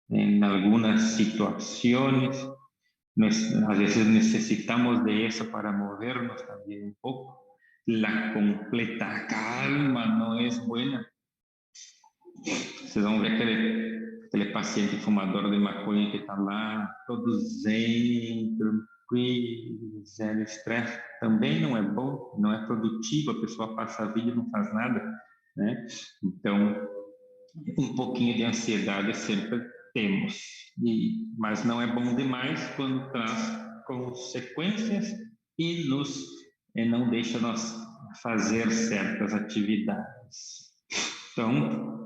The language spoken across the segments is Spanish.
en algunas situaciones. A veces necesitamos de eso para movernos también un poco. La completa calma no es buena. Vocês vão ver aquele paciente fumador de maconha que está lá, todo zen, tranquilo, zero estresse, também não é bom, não é produtivo, a pessoa passa a vida e não faz nada, né? Então, um pouquinho de ansiedade sempre temos, mas não é bom demais quando traz consequências e não deixa nós fazer certas atividades. Então,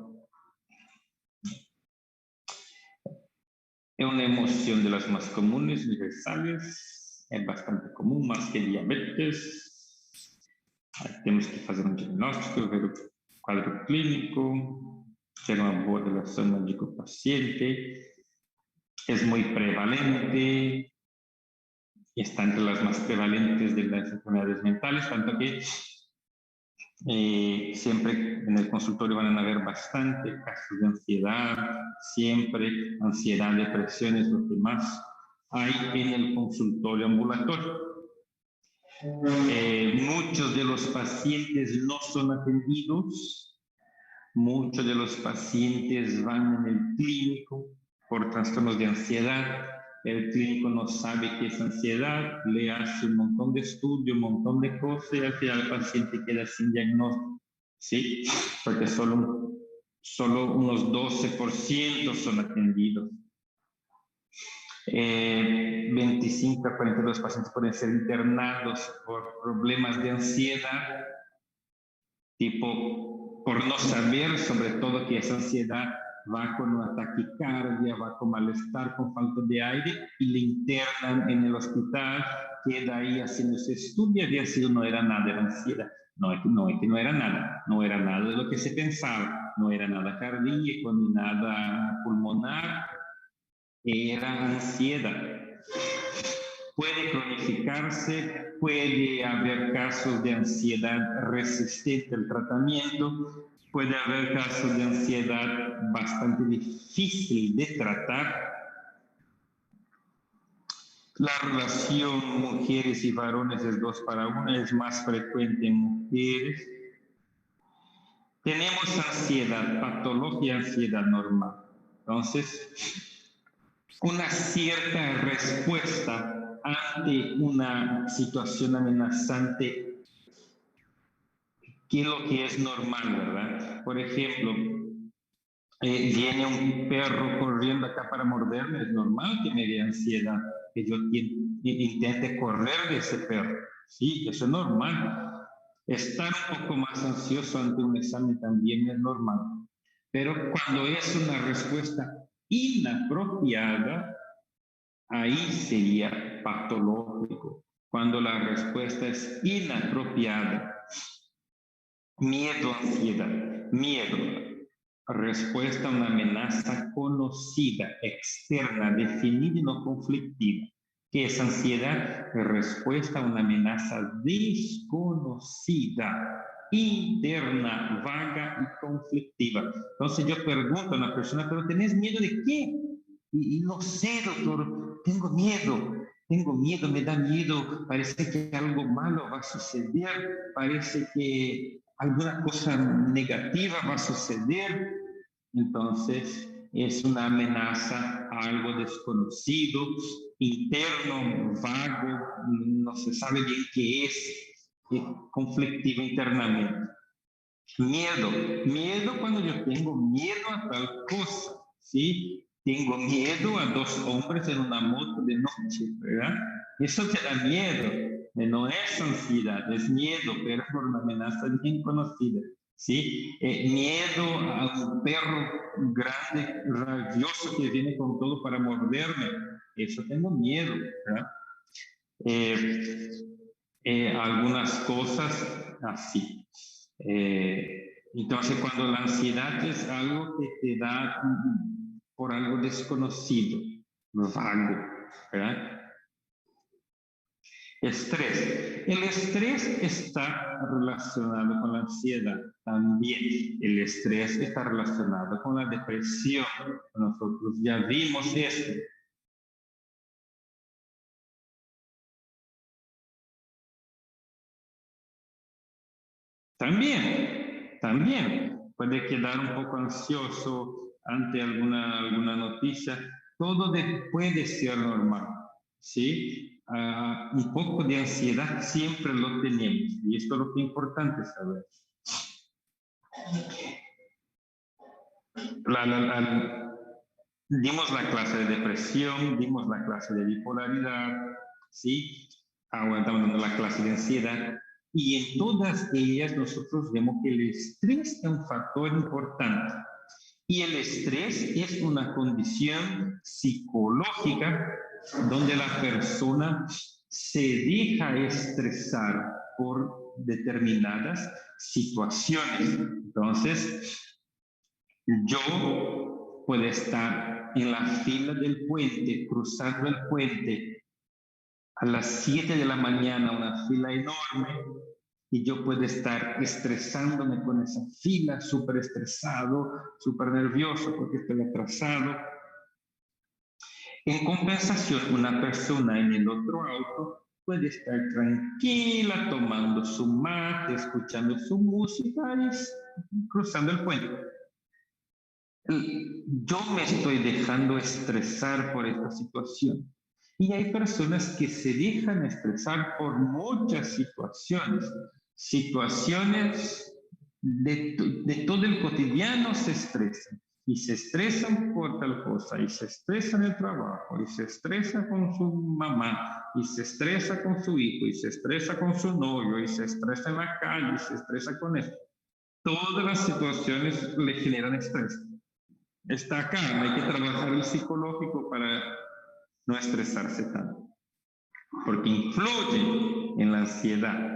es una emoción de las más comunes, universales, es bastante común, más que diabetes. Tenemos que hacer un diagnóstico, ver el cuadro clínico, tener una buena relación médico-paciente. Es muy prevalente, está entre las más prevalentes de las enfermedades mentales, tanto que siempre en el consultorio van a haber bastante casos de ansiedad, siempre ansiedad, depresión es lo que más hay en el consultorio ambulatorio. Muchos de los pacientes no son atendidos, muchos de los pacientes van en el clínico por trastornos de ansiedad. El clínico no sabe qué es ansiedad, le hace un montón de estudios, un montón de cosas y al final el paciente queda sin diagnóstico, ¿sí? Porque solo unos 12% son atendidos. 25 a 42 pacientes pueden ser internados por problemas de ansiedad, tipo por no saber sobre todo qué es ansiedad, va con una taquicardia, va con malestar, con falta de aire y le internan en el hospital, queda ahí haciendo ese estudio, había sido, no era nada, era ansiedad. No es que no era nada de lo que se pensaba, no era nada cardíaco ni nada pulmonar, era ansiedad. Puede cronificarse, puede haber casos de ansiedad resistente al tratamiento, puede haber casos de ansiedad bastante difícil de tratar. La relación mujeres y varones es 2:1, es más frecuente en mujeres. Tenemos ansiedad patológica y ansiedad normal. Entonces, una cierta respuesta ante una situación amenazante, que es lo que es normal, ¿verdad? Por ejemplo, viene un perro corriendo acá para morderme, es normal que me dé ansiedad, que yo intente correr de ese perro, sí, eso es normal. Estar un poco más ansioso ante un examen también es normal, pero cuando es una respuesta inapropiada, ahí sería patológico. Cuando la respuesta es inapropiada, miedo, ansiedad, miedo, respuesta a una amenaza conocida, externa, definida y no conflictiva. ¿Qué es ansiedad? Respuesta a una amenaza desconocida, interna, vaga y conflictiva. Entonces yo pregunto a una persona, ¿pero tenés miedo de qué? Y no sé, doctor, tengo miedo, me da miedo, parece que algo malo va a suceder, parece que alguna cosa negativa va a suceder. Entonces es una amenaza a algo desconocido, interno, vago, no se sabe bien qué es, conflictivo internamente. Miedo cuando yo tengo miedo a tal cosa, ¿sí? Tengo miedo a 2 hombres en una moto de noche, ¿verdad? Eso te da miedo, no es ansiedad, es miedo, pero por una amenaza bien conocida, ¿sí? Miedo a un perro grande, rabioso que viene con todo para morderme, eso tengo miedo, ¿verdad? Algunas cosas así. Entonces, cuando la ansiedad es algo que te da por algo desconocido, vago, ¿verdad? Estrés. El estrés está relacionado con la ansiedad también. El estrés está relacionado con la depresión. Nosotros ya vimos esto. También puede quedar un poco ansioso ante alguna noticia. Todo puede ser normal, ¿sí? Un poco de ansiedad siempre lo tenemos y esto es lo que es importante saber. Dimos la clase de depresión, dimos la clase de bipolaridad, ¿sí? Ahora estamos dando la clase de ansiedad. Y en todas ellas nosotros vemos que el estrés es un factor importante. Y el estrés es una condición psicológica donde la persona se deja estresar por determinadas situaciones. Entonces, yo puedo estar en la fila del puente, cruzando el puente a las 7 de la mañana, una fila enorme, y yo puedo estar estresándome con esa fila, súper estresado, súper nervioso porque estoy atrasado. En compensación, una persona en el otro auto puede estar tranquila, tomando su mate, escuchando su música y cruzando el puente. Yo me estoy dejando estresar por esta situación. Y hay personas que se dejan estresar por muchas situaciones. Situaciones de todo el cotidiano se estresan. Y se estresan por tal cosa, y se estresa en el trabajo, y se estresa con su mamá, y se estresa con su hijo, y se estresa con su novio, y se estresa en la calle, y se estresa con esto. Todas las situaciones le generan estrés. Está acá, hay que trabajar el psicológico para no estresarse tanto, porque influye en la ansiedad.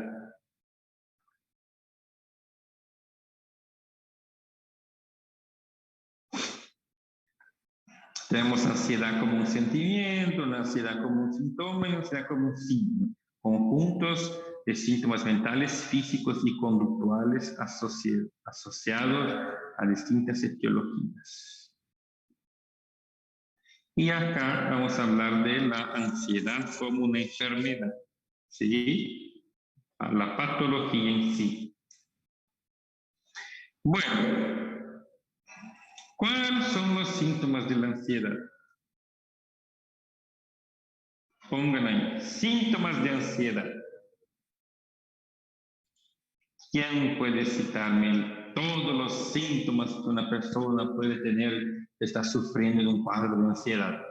Tenemos ansiedad como un sentimiento, la ansiedad como un síntoma y la ansiedad como un signo, conjuntos de síntomas mentales, físicos y conductuales asociados a distintas etiologías. Y acá vamos a hablar de la ansiedad como una enfermedad, ¿sí? A la patología en sí. Bueno, ¿cuáles son los síntomas de la ansiedad? Pongan ahí, síntomas de ansiedad. ¿Quién puede citarme todos los síntomas que una persona puede tener que está sufriendo de un cuadro de ansiedad?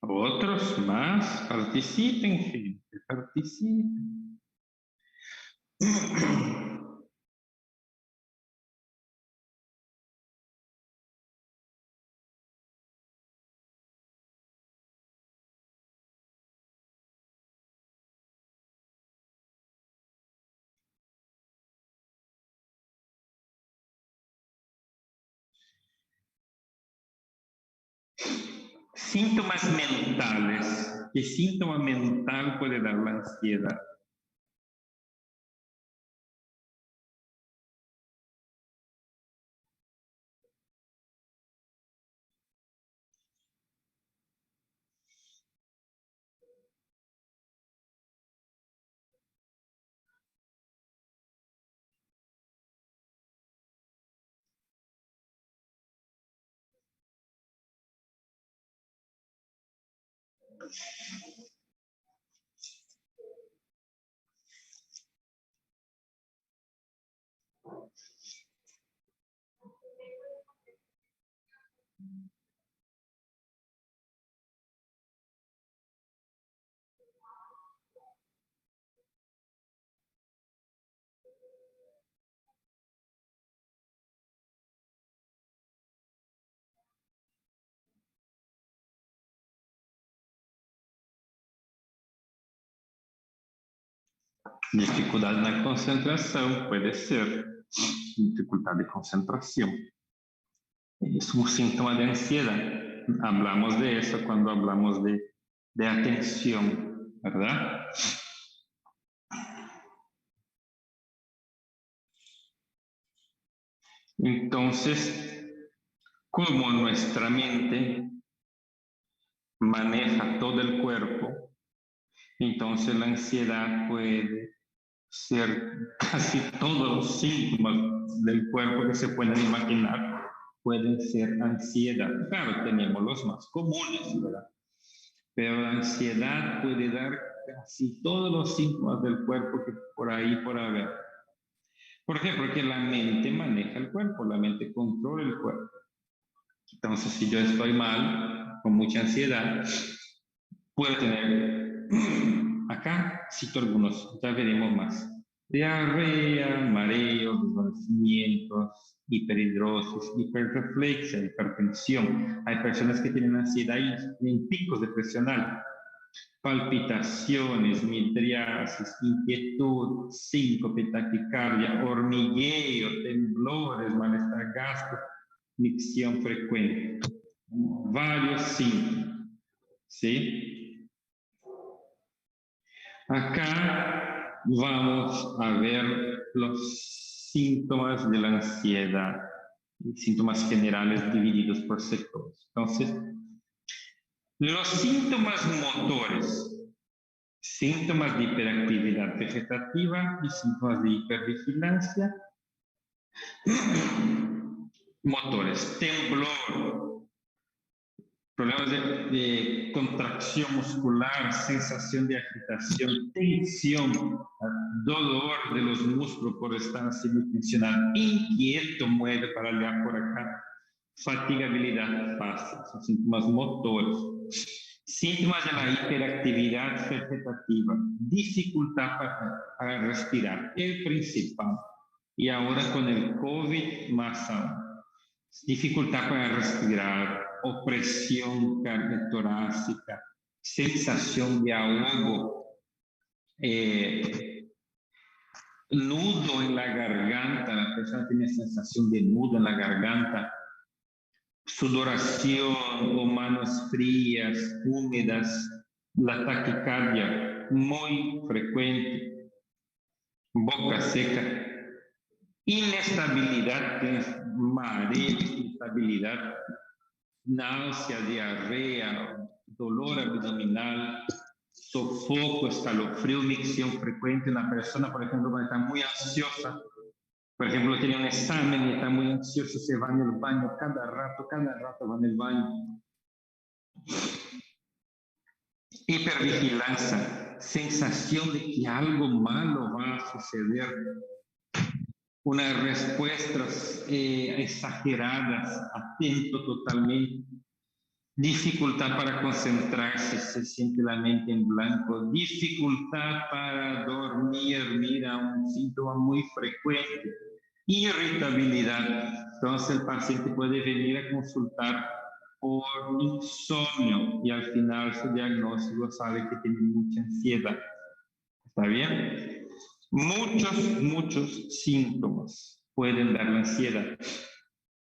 Otros más, participen, gente, participen. Síntomas mentales. ¿Qué síntoma mental puede dar la ansiedad? Dificuldad en la concentración puede ser dificultad de concentración. Es un síntoma de ansiedad. Hablamos de eso cuando hablamos de atención, ¿verdad? Entonces, como nuestra mente maneja todo el cuerpo, entonces la ansiedad puede ser casi todos los síntomas del cuerpo que se pueden imaginar, pueden ser ansiedad. Claro, tenemos los más comunes, ¿verdad? Pero la ansiedad puede dar casi todos los síntomas del cuerpo que por ahí por haber. ¿Por qué? Porque la mente maneja el cuerpo, la mente controla el cuerpo. Entonces, si yo estoy mal, con mucha ansiedad, puedo tener, acá cito algunos, ya veremos más. Diarrea, mareos, desvanecimientos, hiperhidrosis, hiperreflexia, hipertensión. Hay personas que tienen ansiedad y tienen picos de presión alta. Palpitaciones, midriasis, inquietud, síncope, taquicardia, hormigueo, temblores, malestar gástrico, micción frecuente. Varios síntomas, ¿sí? Acá vamos a ver los síntomas de la ansiedad, síntomas generales divididos por sectores. Entonces, los síntomas motores, síntomas de hiperactividad vegetativa y síntomas de hipervigilancia. Motores, temblor, problemas de contracción muscular, sensación de agitación, tensión, dolor de los músculos por estar así muy tensionado, inquieto, mueve para allá, por acá, fatigabilidad fácil, son síntomas motores. Síntomas de la hiperactividad vegetativa, dificultad para respirar, el principal. Y ahora con el COVID más aún. Dificultad para respirar, opresión torácica, sensación de ahogo, nudo en la garganta, la persona tiene sensación de nudo en la garganta, sudoración o manos frías, húmedas, la taquicardia muy frecuente, boca seca, inestabilidad, mareo, inestabilidad, náusea, diarrea, dolor abdominal, sofoco, escalofrío, micción frecuente. Una persona, por ejemplo, cuando está muy ansiosa, por ejemplo, tiene un examen y está muy ansioso, se va en el baño cada rato va en el baño. Hipervigilancia, sensación de que algo malo va a suceder. Unas respuestas exageradas, atento totalmente. Dificultad para concentrarse, se siente la mente en blanco. Dificultad para dormir, mira, un síntoma muy frecuente. Irritabilidad. Entonces el paciente puede venir a consultar por insomnio y al final su diagnóstico sabe que tiene mucha ansiedad. ¿Está bien? Muchos síntomas pueden dar la ansiedad.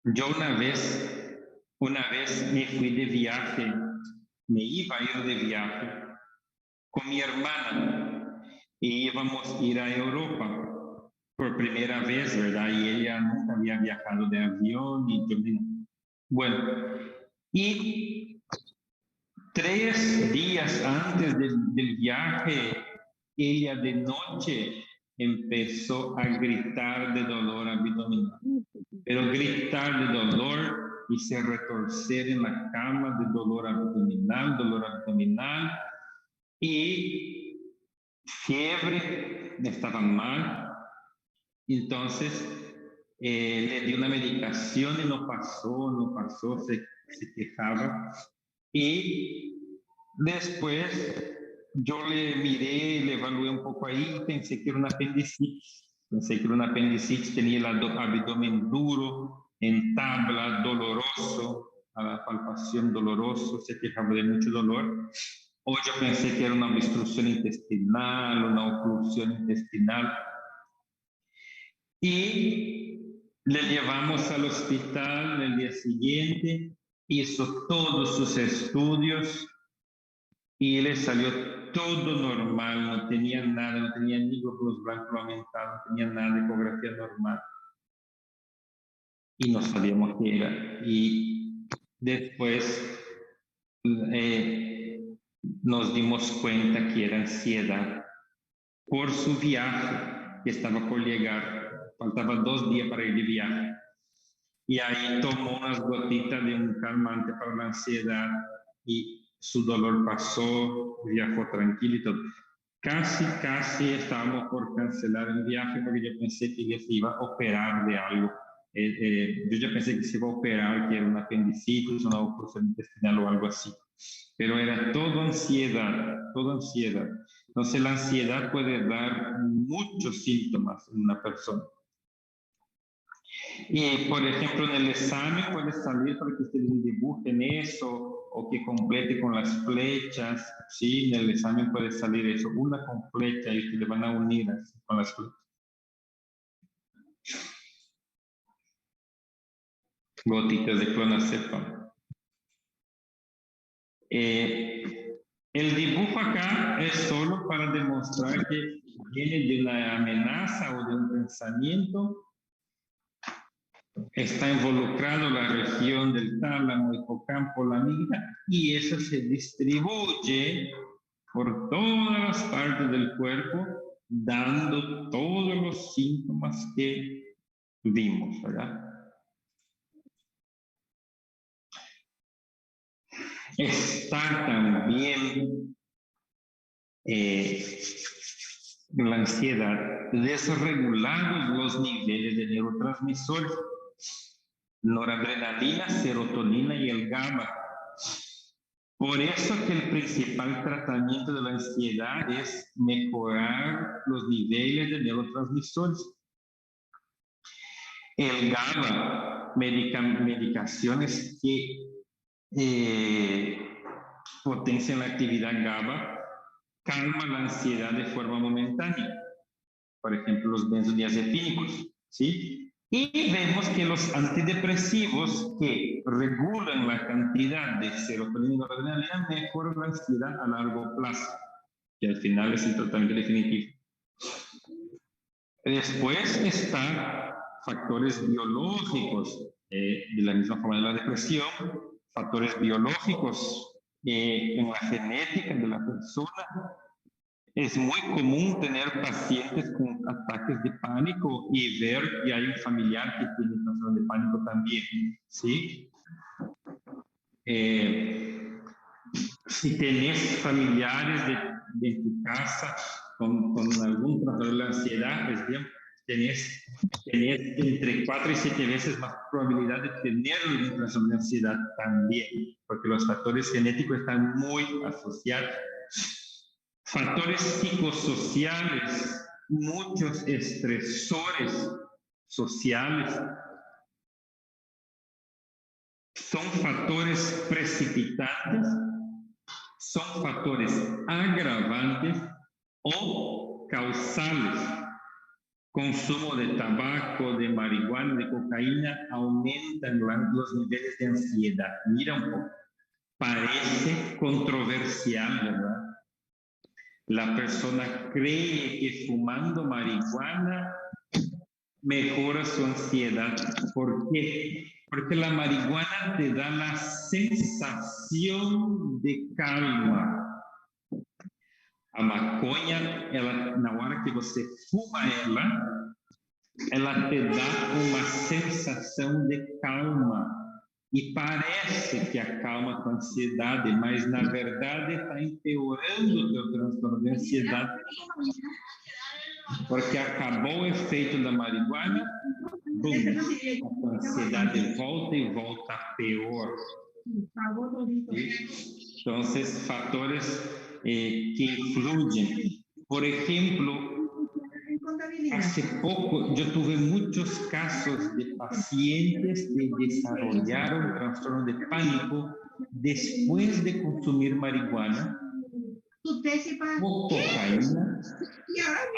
Yo una vez me fui de viaje, me iba a ir de viaje con mi hermana y íbamos a ir a Europa por primera vez, ¿verdad? Y ella nunca había viajado de avión y todo. Bueno, y 3 días antes del viaje, ella de noche empezó a gritar de dolor abdominal, pero gritar de dolor y se retorcer en la cama de dolor abdominal y fiebre, estaba mal. Entonces le di una medicación y no pasó, se quejaba. Y después yo le miré, le evalué un poco ahí y pensé que era una apendicitis. Tenía el abdomen duro, en tabla, doloroso, a la palpación doloroso, se quejaba de mucho dolor. O yo pensé que era una obstrucción intestinal, una oclusión intestinal. Y le llevamos al hospital el día siguiente, hizo todos sus estudios y le salió todo normal, no tenía nada, no tenía ni glóbulos blancos aumentados, no tenía nada, de ecografía normal. Y no sabíamos qué era. Y después nos dimos cuenta que era ansiedad por su viaje, que estaba por llegar. Faltaban 2 días para ir de viaje. Y ahí tomó unas gotitas de un calmante para la ansiedad y su dolor pasó, viajó tranquilo y todo. Casi estábamos por cancelar el viaje porque yo pensé que ella se iba a operar de algo. Yo ya pensé que se iba a operar, que era una apendicitis, una oclusión intestinal o algo así. Pero era todo ansiedad, todo ansiedad. Entonces la ansiedad puede dar muchos síntomas en una persona. Y, por ejemplo, en el examen puede salir para que ustedes dibujen eso o que complete con las flechas, ¿sí? En el examen puede salir eso, una con flecha y que le van a unir así, con las flechas. Gotitas de clonazepam. El dibujo acá es solo para demostrar que viene de una amenaza o de un pensamiento. Está involucrado la región del tálamo, hipocampo, la amígdala, y eso se distribuye por todas las partes del cuerpo, dando todos los síntomas que vimos, ¿verdad? Está también la ansiedad desregulados los niveles de neurotransmisores, noradrenalina, serotonina y el GABA. Por eso que el principal tratamiento de la ansiedad es mejorar los niveles de neurotransmisores. El GABA, medicaciones que potencian la actividad GABA, calman la ansiedad de forma momentánea. Por ejemplo, los benzodiazepínicos, ¿sí? Y vemos que los antidepresivos que regulan la cantidad de serotonina y noradrenalina mejoran la ansiedad a largo plazo, que al final es el tratamiento definitivo. Después están factores biológicos, de la misma forma de la depresión, factores biológicos en la genética de la persona. Es muy común tener pacientes con ataques de pánico y ver que hay un familiar que tiene trastorno de pánico también, ¿sí? Si tenés familiares de tu casa con algún trastorno de la ansiedad, es bien, tenés entre 4 y 7 veces más probabilidad de tener un trastorno de ansiedad también, porque los factores genéticos están muy asociados. Factores psicosociales, muchos estresores sociales, son factores precipitantes, son factores agravantes o causales. Consumo de tabaco, de marihuana, de cocaína aumentan los niveles de ansiedad. Mira un poco, parece controversial, ¿verdad? La persona cree que fumando marihuana mejora su ansiedad. ¿Por qué? Porque la marihuana te da la sensación de calma. A maconha, na hora que você fuma ela te dá uma sensação de calma. e parece que acalma a tua ansiedade, mas na verdade está empeorando o teu transtorno de ansiedade, porque acabou o efeito da marihuana, bum, a tua ansiedade volta e volta pior. Então, fatores que influyen. Por ejemplo, hace poco yo tuve muchos casos de pacientes que desarrollaron trastorno de pánico después de consumir marihuana o cocaína.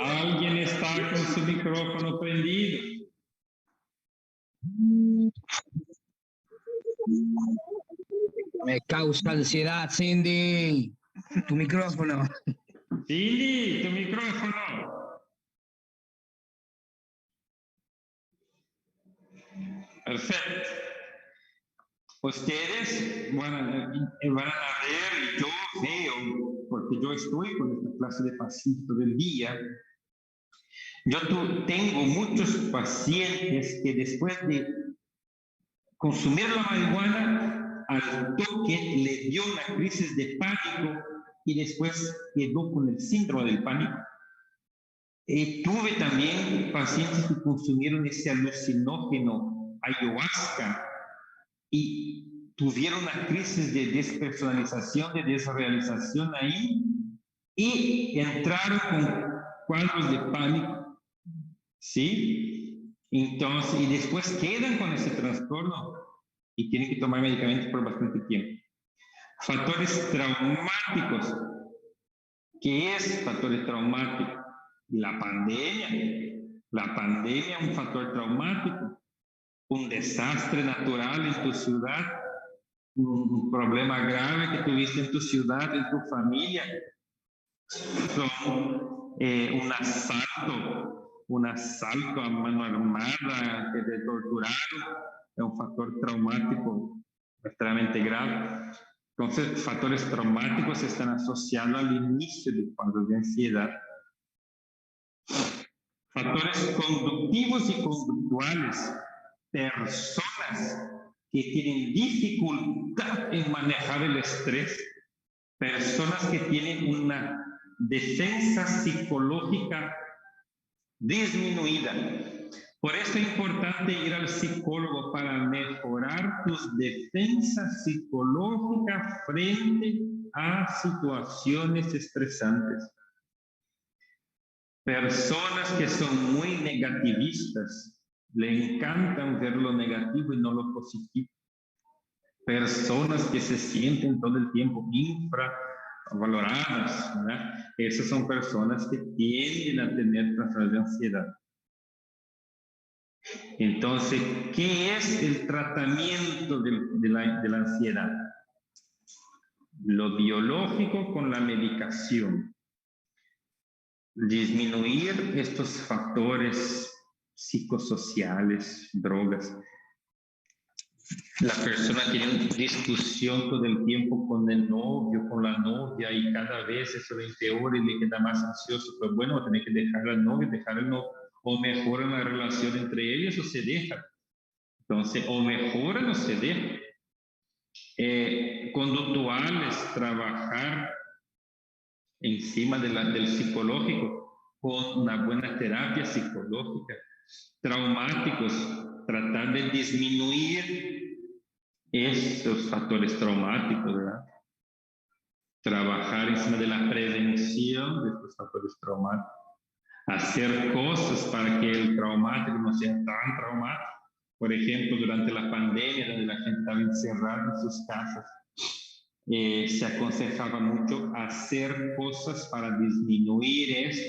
Alguien está con su micrófono prendido. Me causa ansiedad, Cindy. Tu micrófono. Cindy, tu micrófono. Perfecto. Ustedes van a ver, y yo veo, porque yo estoy con esta clase de pacientes todo el día, yo tengo muchos pacientes que después de consumir la marihuana, al toque le dio una crisis de pánico y después quedó con el síndrome del pánico. Tuve también pacientes que consumieron ese alucinógeno ayahuasca y tuvieron una crisis de despersonalización, de desrealización ahí, y entraron con cuadros de pánico, ¿sí? Entonces, y después quedan con ese trastorno y tienen que tomar medicamentos por bastante tiempo. Factores traumáticos. ¿Qué es factores traumáticos? La pandemia. La pandemia es un factor traumático. Un desastre natural en tu ciudad, un problema grave que tuviste en tu ciudad, en tu familia, un asalto a mano armada, que te torturaron, es un factor traumático extremadamente grave. Entonces, factores traumáticos están asociados al inicio de cuadros de ansiedad. Factores conductivos y conductuales. Personas que tienen dificultad en manejar el estrés, personas que tienen una defensa psicológica disminuida. Por eso es importante ir al psicólogo para mejorar tus defensas psicológicas frente a situaciones estresantes. Personas que son muy negativistas, le encantan ver lo negativo y no lo positivo. Personas que se sienten todo el tiempo infravaloradas, ¿verdad? Esas son personas que tienden a tener trastornos de ansiedad. Entonces, ¿qué es el tratamiento de la ansiedad? Lo biológico con la medicación. Disminuir estos factores psicosociales, drogas. La persona tiene una discusión todo el tiempo con el novio, con la novia, y cada vez eso le empeora y le queda más ansioso. Pues bueno, tiene que dejar al novio, dejar el novio, o mejoran la relación entre ellos o se deja. Entonces, o mejoran o se deja. Conductuales, trabajar encima del psicológico con una buena terapia psicológica. Traumáticos, tratar de disminuir esos factores traumáticos, ¿verdad? Trabajar encima de la prevención de estos factores traumáticos. Hacer cosas para que el traumático no sea tan traumático. Por ejemplo, durante la pandemia, donde la gente estaba encerrada en sus casas, se aconsejaba mucho hacer cosas para disminuir eso,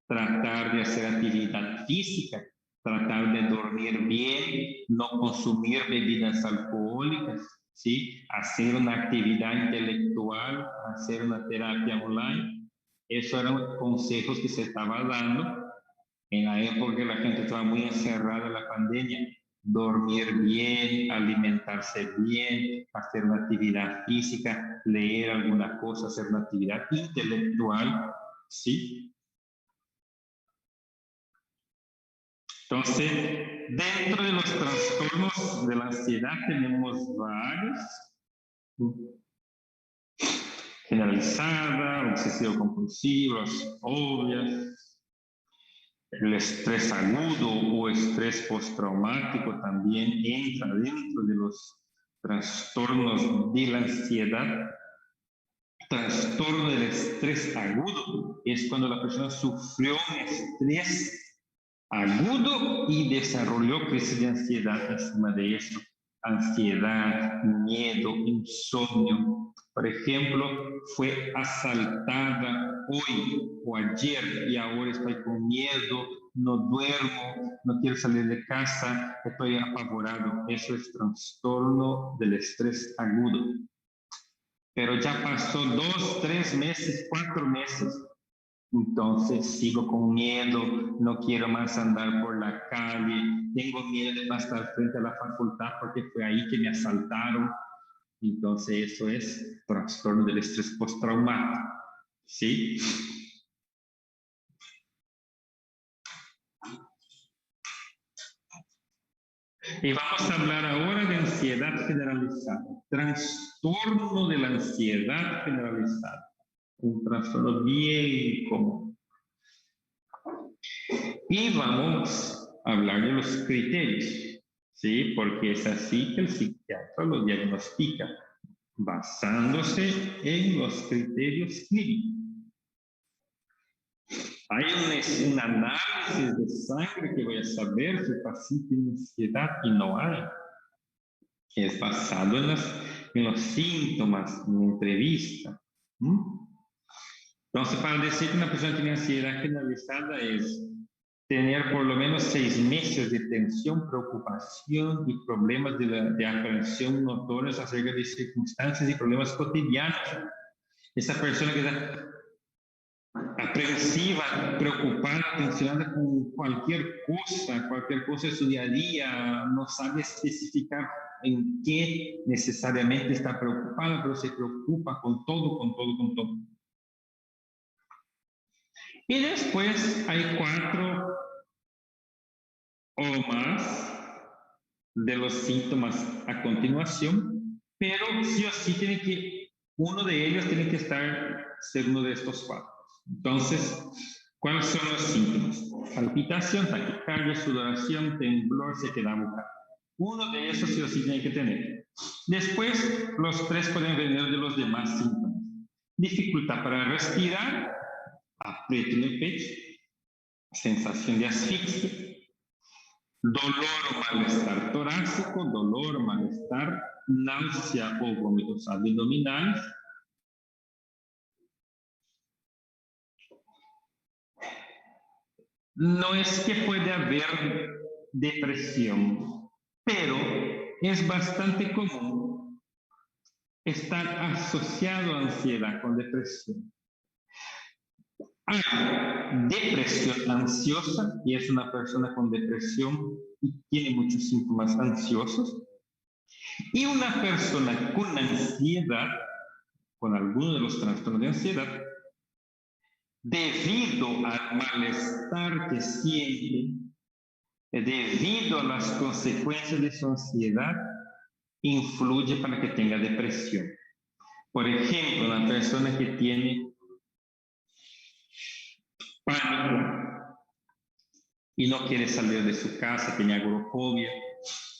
tratar de hacer actividad física, tratar de dormir bien, no consumir bebidas alcohólicas, ¿sí? Hacer una actividad intelectual, hacer una terapia online. Esos eran consejos que se estaban dando en la época que la gente estaba muy encerrada en la pandemia. Dormir bien, alimentarse bien, hacer una actividad física, leer alguna cosa, hacer una actividad intelectual, ¿sí? Entonces, dentro de los trastornos de la ansiedad tenemos varios. Generalizada, obsesivo-compulsiva, las fobias, el estrés agudo o estrés postraumático también entra dentro de los trastornos de la ansiedad. Trastorno del estrés agudo es cuando la persona sufrió un estrés agudo y desarrolló crisis de ansiedad encima de eso. Ansiedad, miedo, insomnio. Por ejemplo, fue asaltada hoy o ayer y ahora estoy con miedo, no duermo, no quiero salir de casa, estoy apavorado. Eso es trastorno del estrés agudo. Pero ya pasó 2, 3 meses, 4 meses. Entonces sigo con miedo, no quiero más andar por la calle, tengo miedo de pasar frente a la facultad porque fue ahí que me asaltaron. Entonces eso es trastorno del estrés postraumático, ¿sí? Y vamos a hablar ahora de ansiedad generalizada, trastorno de la ansiedad generalizada, un trastorno bien común. Y vamos a hablar de los criterios, ¿sí? Porque es así que el psiquiatra lo diagnostica, basándose en los criterios clínicos. Hay un análisis de sangre que voy a saber si el paciente tiene ansiedad y no hay. Es basado en los síntomas, en la entrevista. Entonces, para decir que una persona tiene ansiedad generalizada es tener por lo menos 6 meses de tensión, preocupación y problemas de aprehensión notorios acerca de circunstancias y problemas cotidianos. Esa persona que está aprensiva, preocupada, tensionada con cualquier cosa de su día a día, no sabe especificar en qué necesariamente está preocupada, pero se preocupa con todo. Y después hay 4 o más de los síntomas a continuación, pero sí o sí uno de ellos tiene que ser uno de estos 4. Entonces, ¿cuáles son los síntomas? Palpitación, taquicardia, sudoración, temblor, sequedad bucal. Uno de esos sí o sí tiene que tener. Después, los 3 pueden venir de los demás síntomas. Dificultad para respirar, aprieto en el pecho, sensación de asfixia, dolor o malestar torácico, dolor o malestar, náusea o vómitos abdominales. No es que puede haber depresión, pero es bastante común estar asociado a ansiedad con depresión. Hay depresión ansiosa, y es una persona con depresión y tiene muchos síntomas ansiosos, y una persona con ansiedad, con alguno de los trastornos de ansiedad, debido al malestar que siente, debido a las consecuencias de su ansiedad, influye para que tenga depresión. Por ejemplo, una persona que tiene pánico y no quiere salir de su casa, tiene agorafobia,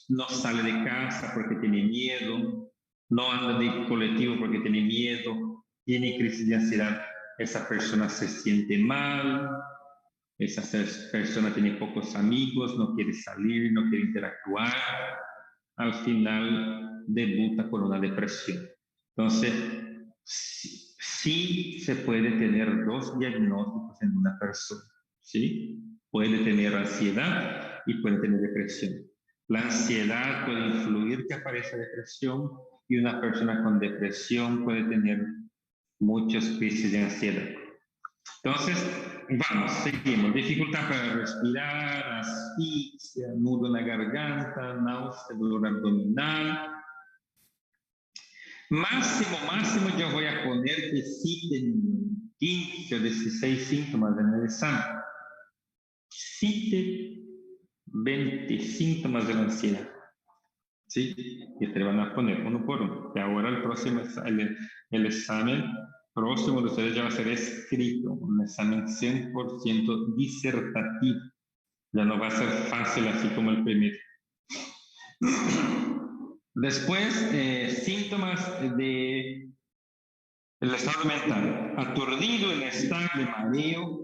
no sale de casa porque tiene miedo, no anda de colectivo porque tiene miedo, tiene crisis de ansiedad, esa persona se siente mal, esa persona tiene pocos amigos, no quiere salir, no quiere interactuar, al final debuta con una depresión. Entonces, sí se puede tener 2 diagnósticos en una persona, ¿sí? Puede tener ansiedad y puede tener depresión. La ansiedad puede influir que aparezca depresión y una persona con depresión puede tener muchas crisis de ansiedad. Entonces, vamos, seguimos. Dificultad para respirar, asfixia, nudo en la garganta, náusea, dolor abdominal. Máximo, yo voy a poner que sí tienen 15 o 16 síntomas en el examen. Cite 20 síntomas de la ansiedad. ¿Sí? Que te van a poner uno por uno. Y ahora el próximo, el examen próximo de ustedes ya va a ser escrito, un examen 100% disertativo. Ya no va a ser fácil así como el primero. Después, síntomas de el estado mental, aturdido, inestable, mareo,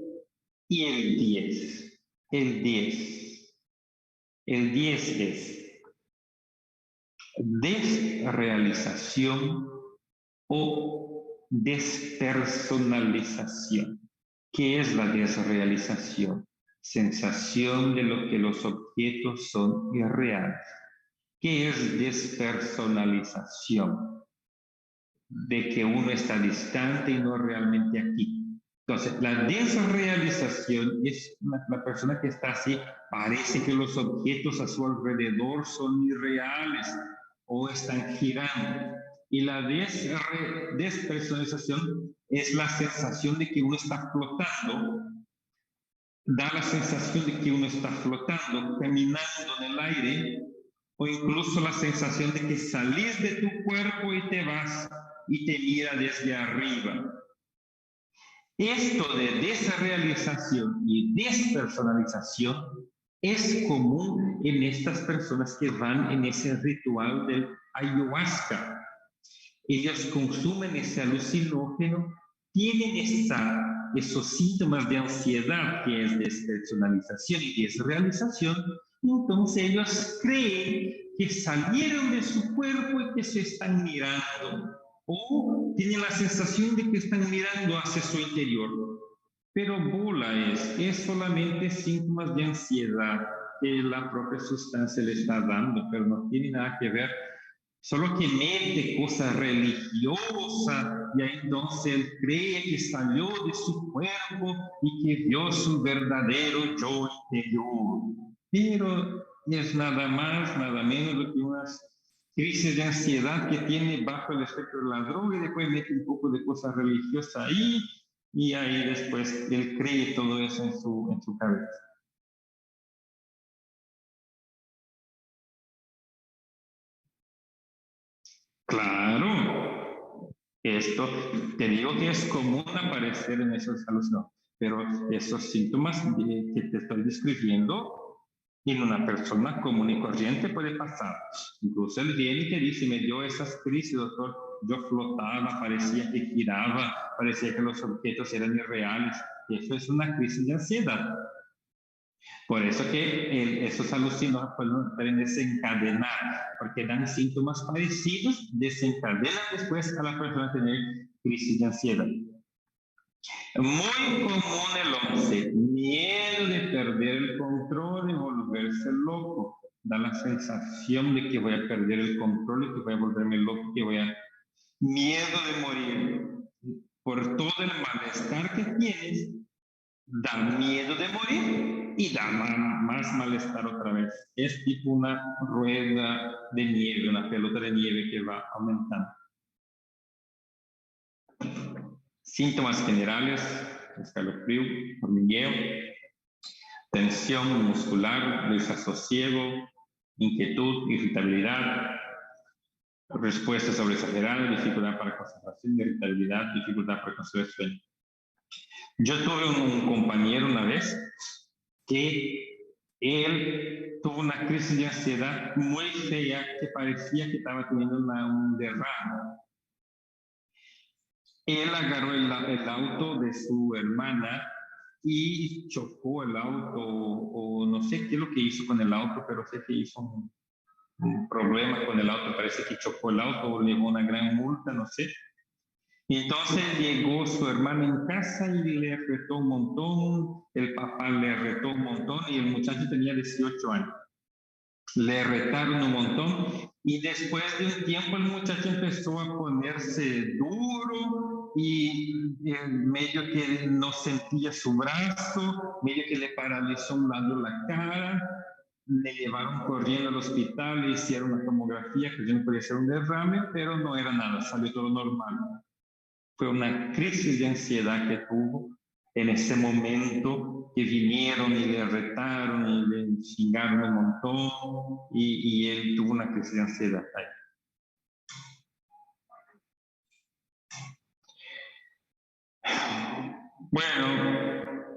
y el 10. El 10. El 10 es desrealización o despersonalización. ¿Qué es la desrealización? Sensación de lo que los objetos son irreales. ¿Qué es despersonalización? De que uno está distante y no realmente aquí. Entonces, la desrealización es la persona que está así, parece que los objetos a su alrededor son irreales o están girando. Y la despersonalización es la sensación de que uno está flotando, da la sensación de que uno está flotando, caminando en el aire, o incluso la sensación de que salís de tu cuerpo y te vas y te mira desde arriba. Esto de desrealización y despersonalización es común en estas personas que van en ese ritual del ayahuasca. Ellos consumen ese alucinógeno, tienen esos síntomas de ansiedad que es despersonalización y desrealización, entonces ellos creen que salieron de su cuerpo y que se están mirando, o tienen la sensación de que están mirando hacia su interior. Pero bola es solamente síntomas de ansiedad que la propia sustancia le está dando, pero no tiene nada que ver. Solo que mete cosa religiosa y ahí entonces él cree que salió de su cuerpo y que vio su verdadero yo interior. Pero es nada más, nada menos que unas crisis de ansiedad que tiene bajo el efecto de la droga y después mete un poco de cosa religiosa ahí y ahí después él cree todo eso en su cabeza. Claro, esto te digo que es común aparecer en esos alucinógenos, pero esos síntomas que te estoy describiendo en una persona común y corriente puede pasar. Incluso él viene y te dice, me dio esas crisis, doctor, yo flotaba, parecía que giraba, parecía que los objetos eran irreales. Eso es una crisis de ansiedad. Por eso que esos alucinógenos pueden desencadenar, porque dan síntomas parecidos, desencadenan después a la persona tener crisis de ansiedad. Muy común el 11, miedo de perder el control y volverse loco. Da la sensación de que voy a perder el control y que voy a volverme loco, que voy a... Miedo de morir. Por todo el malestar que tienes, da miedo de morir y da más malestar otra vez. Es tipo una rueda de nieve, una pelota de nieve que va aumentando. Síntomas generales, escalofrío, hormigueo, tensión muscular, desasosiego, inquietud, irritabilidad, respuesta sobreexagerada, dificultad para concentración, irritabilidad, dificultad para conciliar sueño. Yo tuve un compañero una vez que él tuvo una crisis de ansiedad muy fea que parecía que estaba teniendo un derrame. Él agarró el auto de su hermana y chocó el auto, o no sé qué es lo que hizo con el auto, pero sé que hizo un problema con el auto, parece que chocó el auto o le llevó una gran multa, no sé. Y entonces llegó su hermano en casa y le retó un montón, el papá le retó un montón y el muchacho tenía 18 años. Le retaron un montón y después de un tiempo el muchacho empezó a ponerse duro y medio que no sentía su brazo, medio que le paralizó un lado la cara, le llevaron corriendo al hospital, le hicieron una tomografía que no podía ser un derrame, pero no era nada, salió todo normal. Fue una crisis de ansiedad que tuvo, en ese momento que vinieron y le retaron y le chingaron un montón y él tuvo una crisis de ansiedad ahí. Bueno,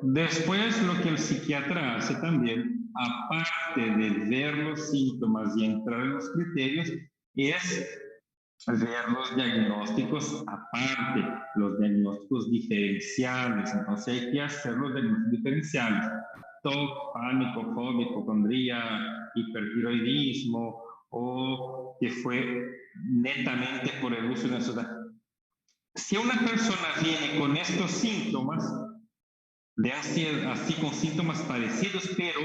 después lo que el psiquiatra hace también, aparte de ver los síntomas y entrar en los criterios, es ver los diagnósticos aparte, los diagnósticos diferenciales. Entonces hay que hacer los diagnósticos diferenciales. TOC, pánico, fobia, hipocondría, hipertiroidismo, o que fue netamente por el uso de la sustancia. Si una persona viene con estos síntomas de ansiedad, así con síntomas parecidos, pero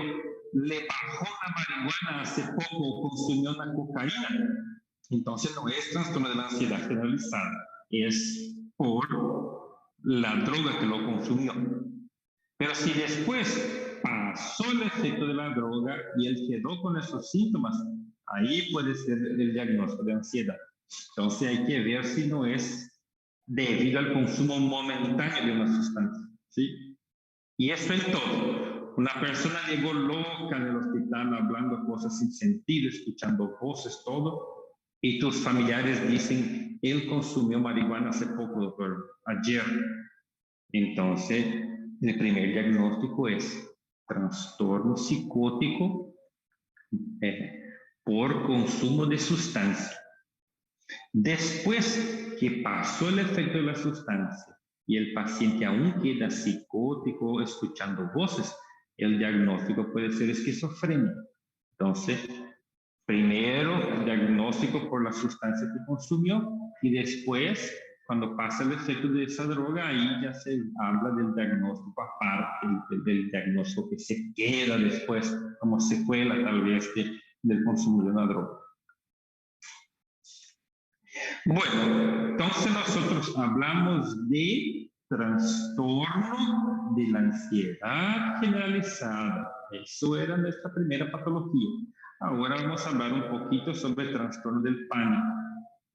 le bajó la marihuana hace poco o consumió una cocaína, entonces no es trastorno de la ansiedad generalizada, es por la droga que lo consumió. Pero si después pasó el efecto de la droga y él quedó con esos síntomas, ahí puede ser el diagnóstico de ansiedad. Entonces hay que ver si no es debido al consumo momentáneo de una sustancia, ¿sí? Y eso es todo. Una persona llegó loca en el hospital hablando cosas sin sentido, escuchando voces, todo, y tus familiares dicen, él consumió marihuana hace poco, doctor, ayer. Entonces, el primer diagnóstico es trastorno psicótico por consumo de sustancia. Después que pasó el efecto de la sustancia y el paciente aún queda psicótico, escuchando voces, el diagnóstico puede ser esquizofrenia. Entonces, primero el diagnóstico por la sustancia que consumió y después, cuando pasa el efecto de esa droga, ahí ya se habla del diagnóstico aparte, del diagnóstico que se queda después como secuela tal vez del consumo de una droga. Bueno, entonces nosotros hablamos de trastorno de la ansiedad generalizada. Eso era nuestra primera patología. Ahora vamos a hablar un poquito sobre el trastorno del pánico.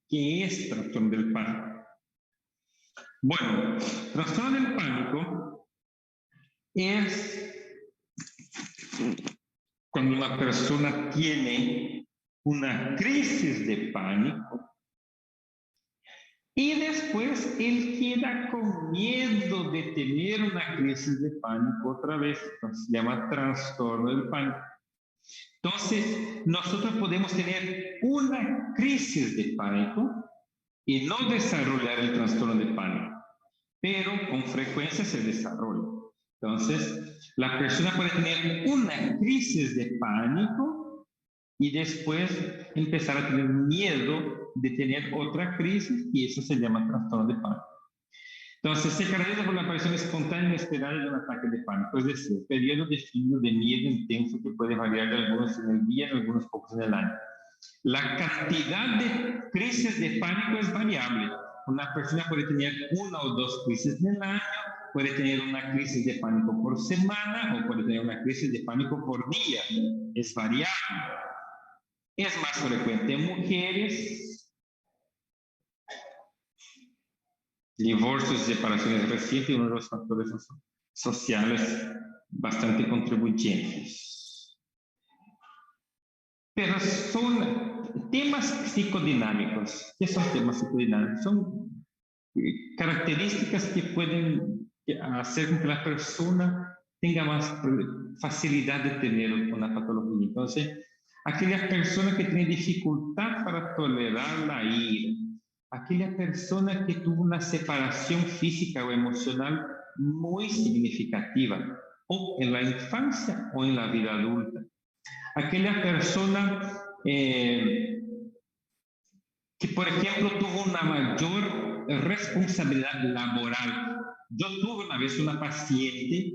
¿Qué es trastorno del pánico? Bueno, trastorno del pánico es cuando una persona tiene una crisis de pánico y después él queda con miedo de tener una crisis de pánico otra vez. Entonces, se llama trastorno del pánico. Entonces, nosotros podemos tener una crisis de pánico y no desarrollar el trastorno de pánico, pero con frecuencia se desarrolla. Entonces, la persona puede tener una crisis de pánico y después empezar a tener miedo de tener otra crisis y eso se llama trastorno de pánico. Entonces, se caracteriza por la aparición espontánea e inesperada de un ataque de pánico, es decir, periodo definido de miedo intenso que puede variar de algunos en el día, en algunos pocos en el año. La cantidad de crisis de pánico es variable. Una persona puede tener una o dos crisis en el año, puede tener una crisis de pánico por semana o puede tener una crisis de pánico por día. Es variable. Es más frecuente en mujeres, divorcios y separaciones recientes, uno de los factores sociales bastante contribuyentes. Pero son temas psicodinámicos. ¿Qué son temas psicodinámicos? Son características que pueden hacer que la persona tenga más facilidad de tener una patología. Entonces, aquella persona que tiene dificultad para tolerar la ira, aquella persona que tuvo una separación física o emocional muy significativa, o en la infancia o en la vida adulta. Aquella persona que, por ejemplo, tuvo una mayor responsabilidad laboral. Yo tuve una vez una paciente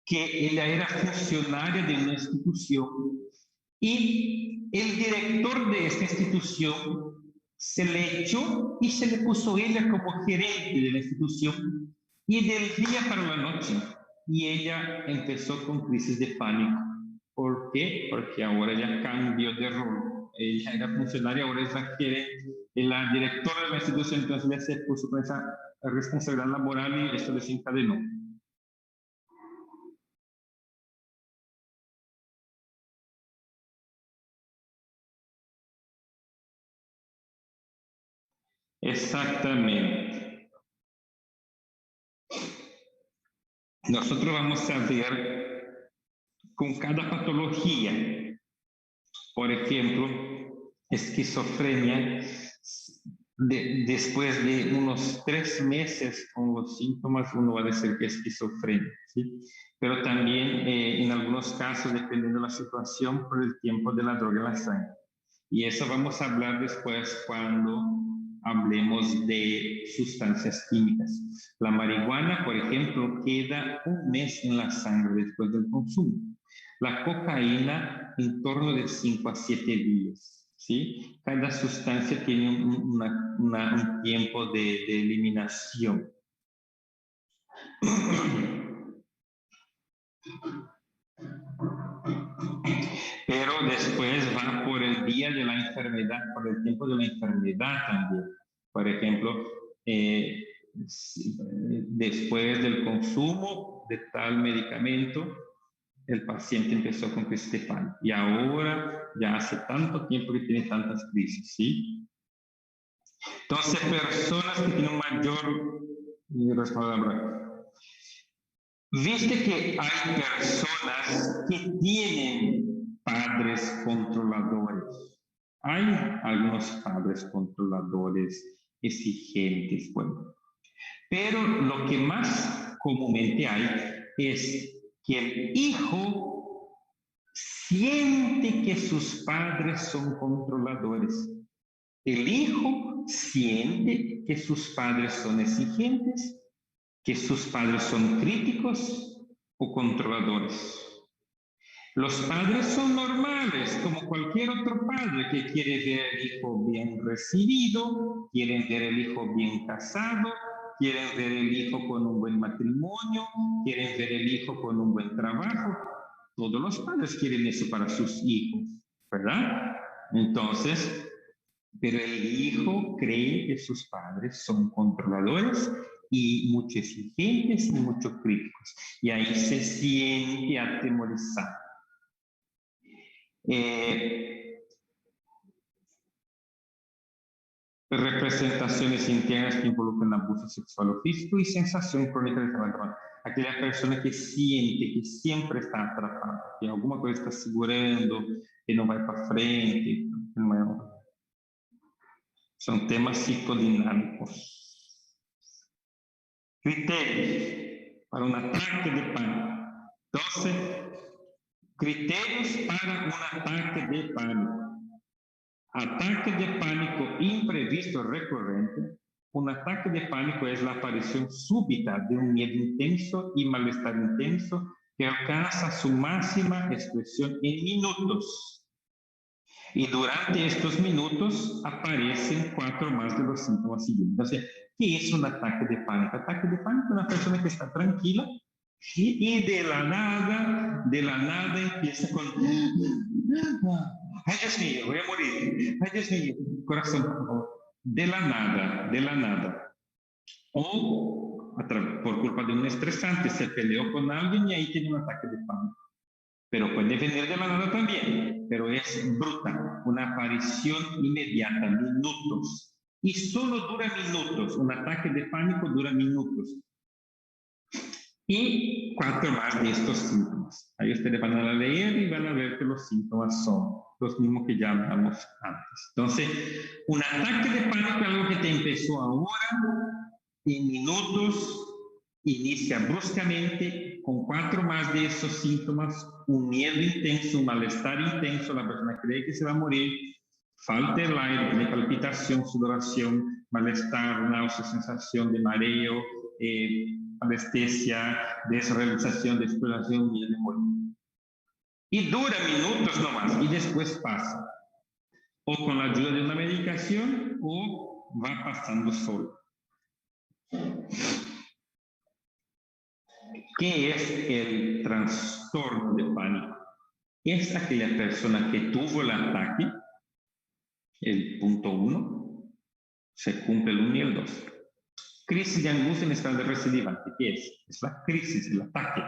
que ella era funcionaria de una institución y el director de esta institución se le echó y se le puso ella como gerente de la institución y del día para la noche y ella empezó con crisis de pánico. ¿Por qué? Porque ahora ya cambió de rol. Ella era funcionaria, ahora es la gerente, la directora de la institución, entonces ya se puso con esa responsabilidad laboral y esto desencadenó. Exactamente. Nosotros vamos a ver con cada patología. Por ejemplo, esquizofrenia, después de unos 3 meses con los síntomas, uno va a decir que es esquizofrenia, ¿sí? Pero también en algunos casos, dependiendo de la situación, por el tiempo de la droga en la sangre. Y eso vamos a hablar después cuando hablemos de sustancias químicas. La marihuana, por ejemplo, queda 1 mes en la sangre después del consumo. La cocaína en torno de 5 a 7 días, ¿sí? Cada sustancia tiene un tiempo de eliminación. Pero después va por el día de la enfermedad, por el tiempo de la enfermedad también. Por ejemplo, después del consumo de tal medicamento, el paciente empezó con crisis de pánico y ahora ya hace tanto tiempo que tiene tantas crisis, ¿sí? Entonces, personas que tienen mayor viste que hay personas que tienen padres controladores. Hay algunos padres controladores exigentes, bueno. Pero lo que más comúnmente hay es que el hijo siente que sus padres son controladores. El hijo siente que sus padres son exigentes, que sus padres son críticos o controladores. Los padres son normales, como cualquier otro padre que quiere ver al hijo bien recibido, quieren ver al hijo bien casado, quieren ver el hijo con un buen matrimonio, quieren ver el hijo con un buen trabajo. Todos los padres quieren eso para sus hijos, ¿verdad? Entonces, pero el hijo cree que sus padres son controladores y mucho exigentes y mucho críticos. Y ahí se siente atemorizado. Representaciones internas que involucran abuso sexual o físico y sensación crónica de abandono. Aquella persona que siente que siempre está atrapada, que alguma coisa está segurando, que não vai para frente. São temas psicodinâmicos. Critérios para um ataque de pânico. 12 critérios para um ataque de pânico. Ataque de pánico imprevisto recurrente. Un ataque de pánico es la aparición súbita de un miedo intenso y malestar intenso que alcanza su máxima expresión en minutos. Y durante estos minutos aparecen 4 más de los síntomas siguientes. Entonces, ¿qué es un ataque de pánico? Ataque de pánico es una persona que está tranquila y de la nada empieza con... Ay, Dios mío, voy a morir. Ay, Dios mío, corazón, por favor. De la nada. O por culpa de un estresante, se peleó con alguien y ahí tiene un ataque de pánico. Pero puede venir de la nada también, pero es bruta, una aparición inmediata, minutos. Y solo dura minutos, un ataque de pánico dura minutos. Y 4 más de estos síntomas. Ahí ustedes van a leer y van a ver que los síntomas son los mismos que ya hablamos antes. Entonces, un ataque de pánico es algo que te empezó ahora, en minutos, inicia bruscamente, con 4 más de esos síntomas, un miedo intenso, un malestar intenso, la persona cree que se va a morir, falta el aire, tiene palpitación, sudoración, malestar, náusea, sensación de mareo, anestesia, desrealización, desesperación, miedo de morir. Y dura minutos nomás, y después pasa. O con la ayuda de una medicación, o va pasando solo. ¿Qué es el trastorno de pánico? Es aquella persona que tuvo el ataque, el punto 1, se cumple el 1 y el 2. Crisis de angustia en estado de recidivante, ¿qué es? Es la crisis, el ataque.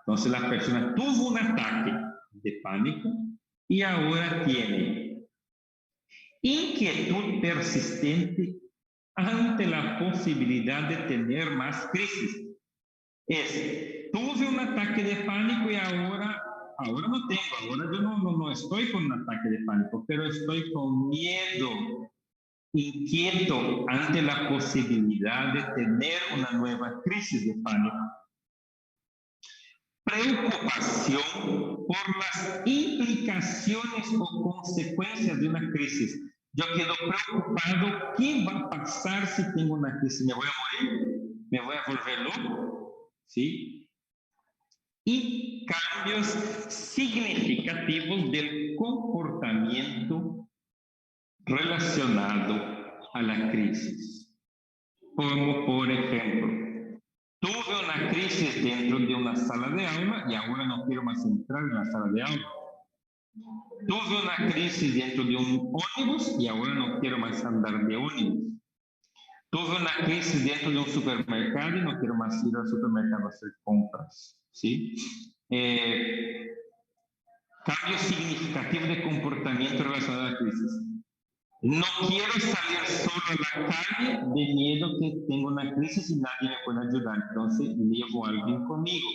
Entonces la persona tuvo un ataque de pánico y ahora tiene inquietud persistente ante la posibilidad de tener más crisis. Tuve un ataque de pánico y ahora no tengo, ahora yo no estoy con un ataque de pánico, pero estoy con miedo, inquieto ante la posibilidad de tener una nueva crisis de pánico. Preocupación por las implicaciones o consecuencias de una crisis. Yo quedo preocupado, ¿qué va a pasar si tengo una crisis? ¿Me voy a morir? ¿Me voy a volver loco? ¿Sí? Y cambios significativos del comportamiento relacionado a la crisis. Como por ejemplo, tuve una crisis dentro de una sala de aula y ahora no quiero más entrar en la sala de aula. Tuve una crisis dentro de un ómnibus y ahora no quiero más andar de ómnibus. Tuve una crisis dentro de un supermercado y no quiero más ir al supermercado a hacer compras. ¿Sí? Cambios significativos de comportamiento relacionado a la crisis. No quiero salir solo a la calle de miedo que tengo una crisis y nadie me puede ayudar. Entonces llevo a alguien conmigo.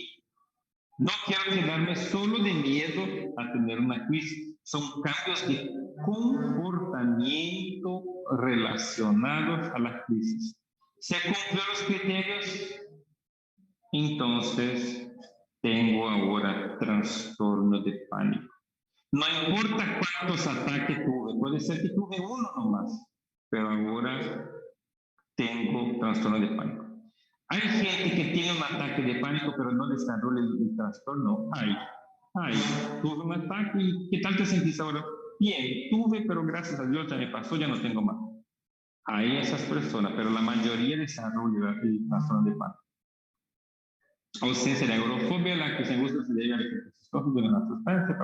No quiero quedarme solo de miedo a tener una crisis. Son cambios de comportamiento relacionados a la crisis. ¿Se cumplen los criterios? Entonces tengo ahora trastorno de pánico. No importa cuántos ataques tuve, puede ser que tuve uno nomás, pero ahora tengo trastorno de pánico. Hay gente que tiene un ataque de pánico, pero no desarrolla el trastorno. Tuve un ataque y ¿qué tal te sentís ahora? Bien, tuve, pero gracias a Dios ya me pasó, ya no tengo más. Hay esas personas, pero la mayoría desarrolla el trastorno de pánico. Ausencia de agorafobia, la que se gusta se debe a efectos de una sustancia,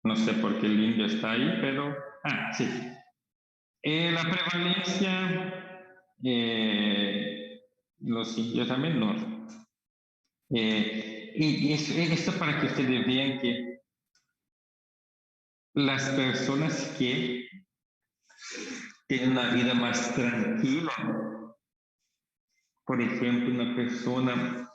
No sé por qué el indio está ahí, pero... sí. La prevalencia, los indios también no. Y esto para que ustedes vean que las personas que tienen una vida más tranquila, por ejemplo, una persona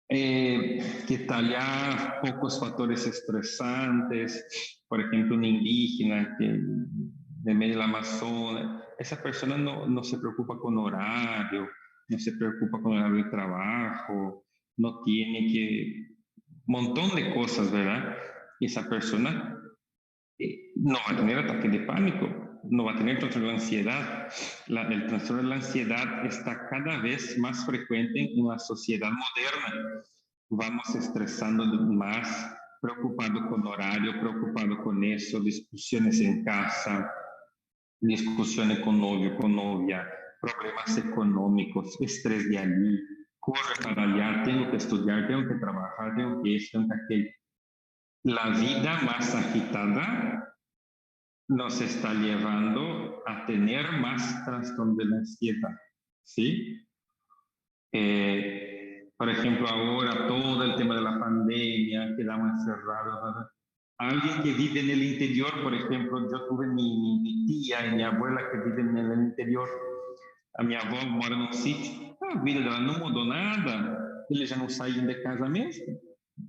que talha pocos factores estresantes, por ejemplo, un indígena que de medio del Amazonas, esa persona no se preocupa con horario, no se preocupa con horario de trabajo, no tiene que, un montón de cosas, ¿verdad? Y esa persona no va a tener ataque de pánico, no va a tener trastorno de ansiedad. El trastorno de la ansiedad está cada vez más frecuente en la sociedad moderna. Vamos estresando más, preocupado con horario, preocupado con eso, discusiones en casa, discusiones con novio, con novia, problemas económicos, estrés de allí, corre para allá, tengo que estudiar, tengo que trabajar, tengo que esto, tengo que aquello. La vida más agitada nos está llevando a tener más trastorno de la ansiedad, ¿sí? Por ejemplo, ahora todo el tema de la pandemia, quedamos encerrados, ¿verdad? Alguien que vive en el interior, por ejemplo, yo tuve mi tía y mi abuela que viven en el interior, a minha avó mora num sítio, a vida dela não mudou nada, eles já não saíam de casa mesmo,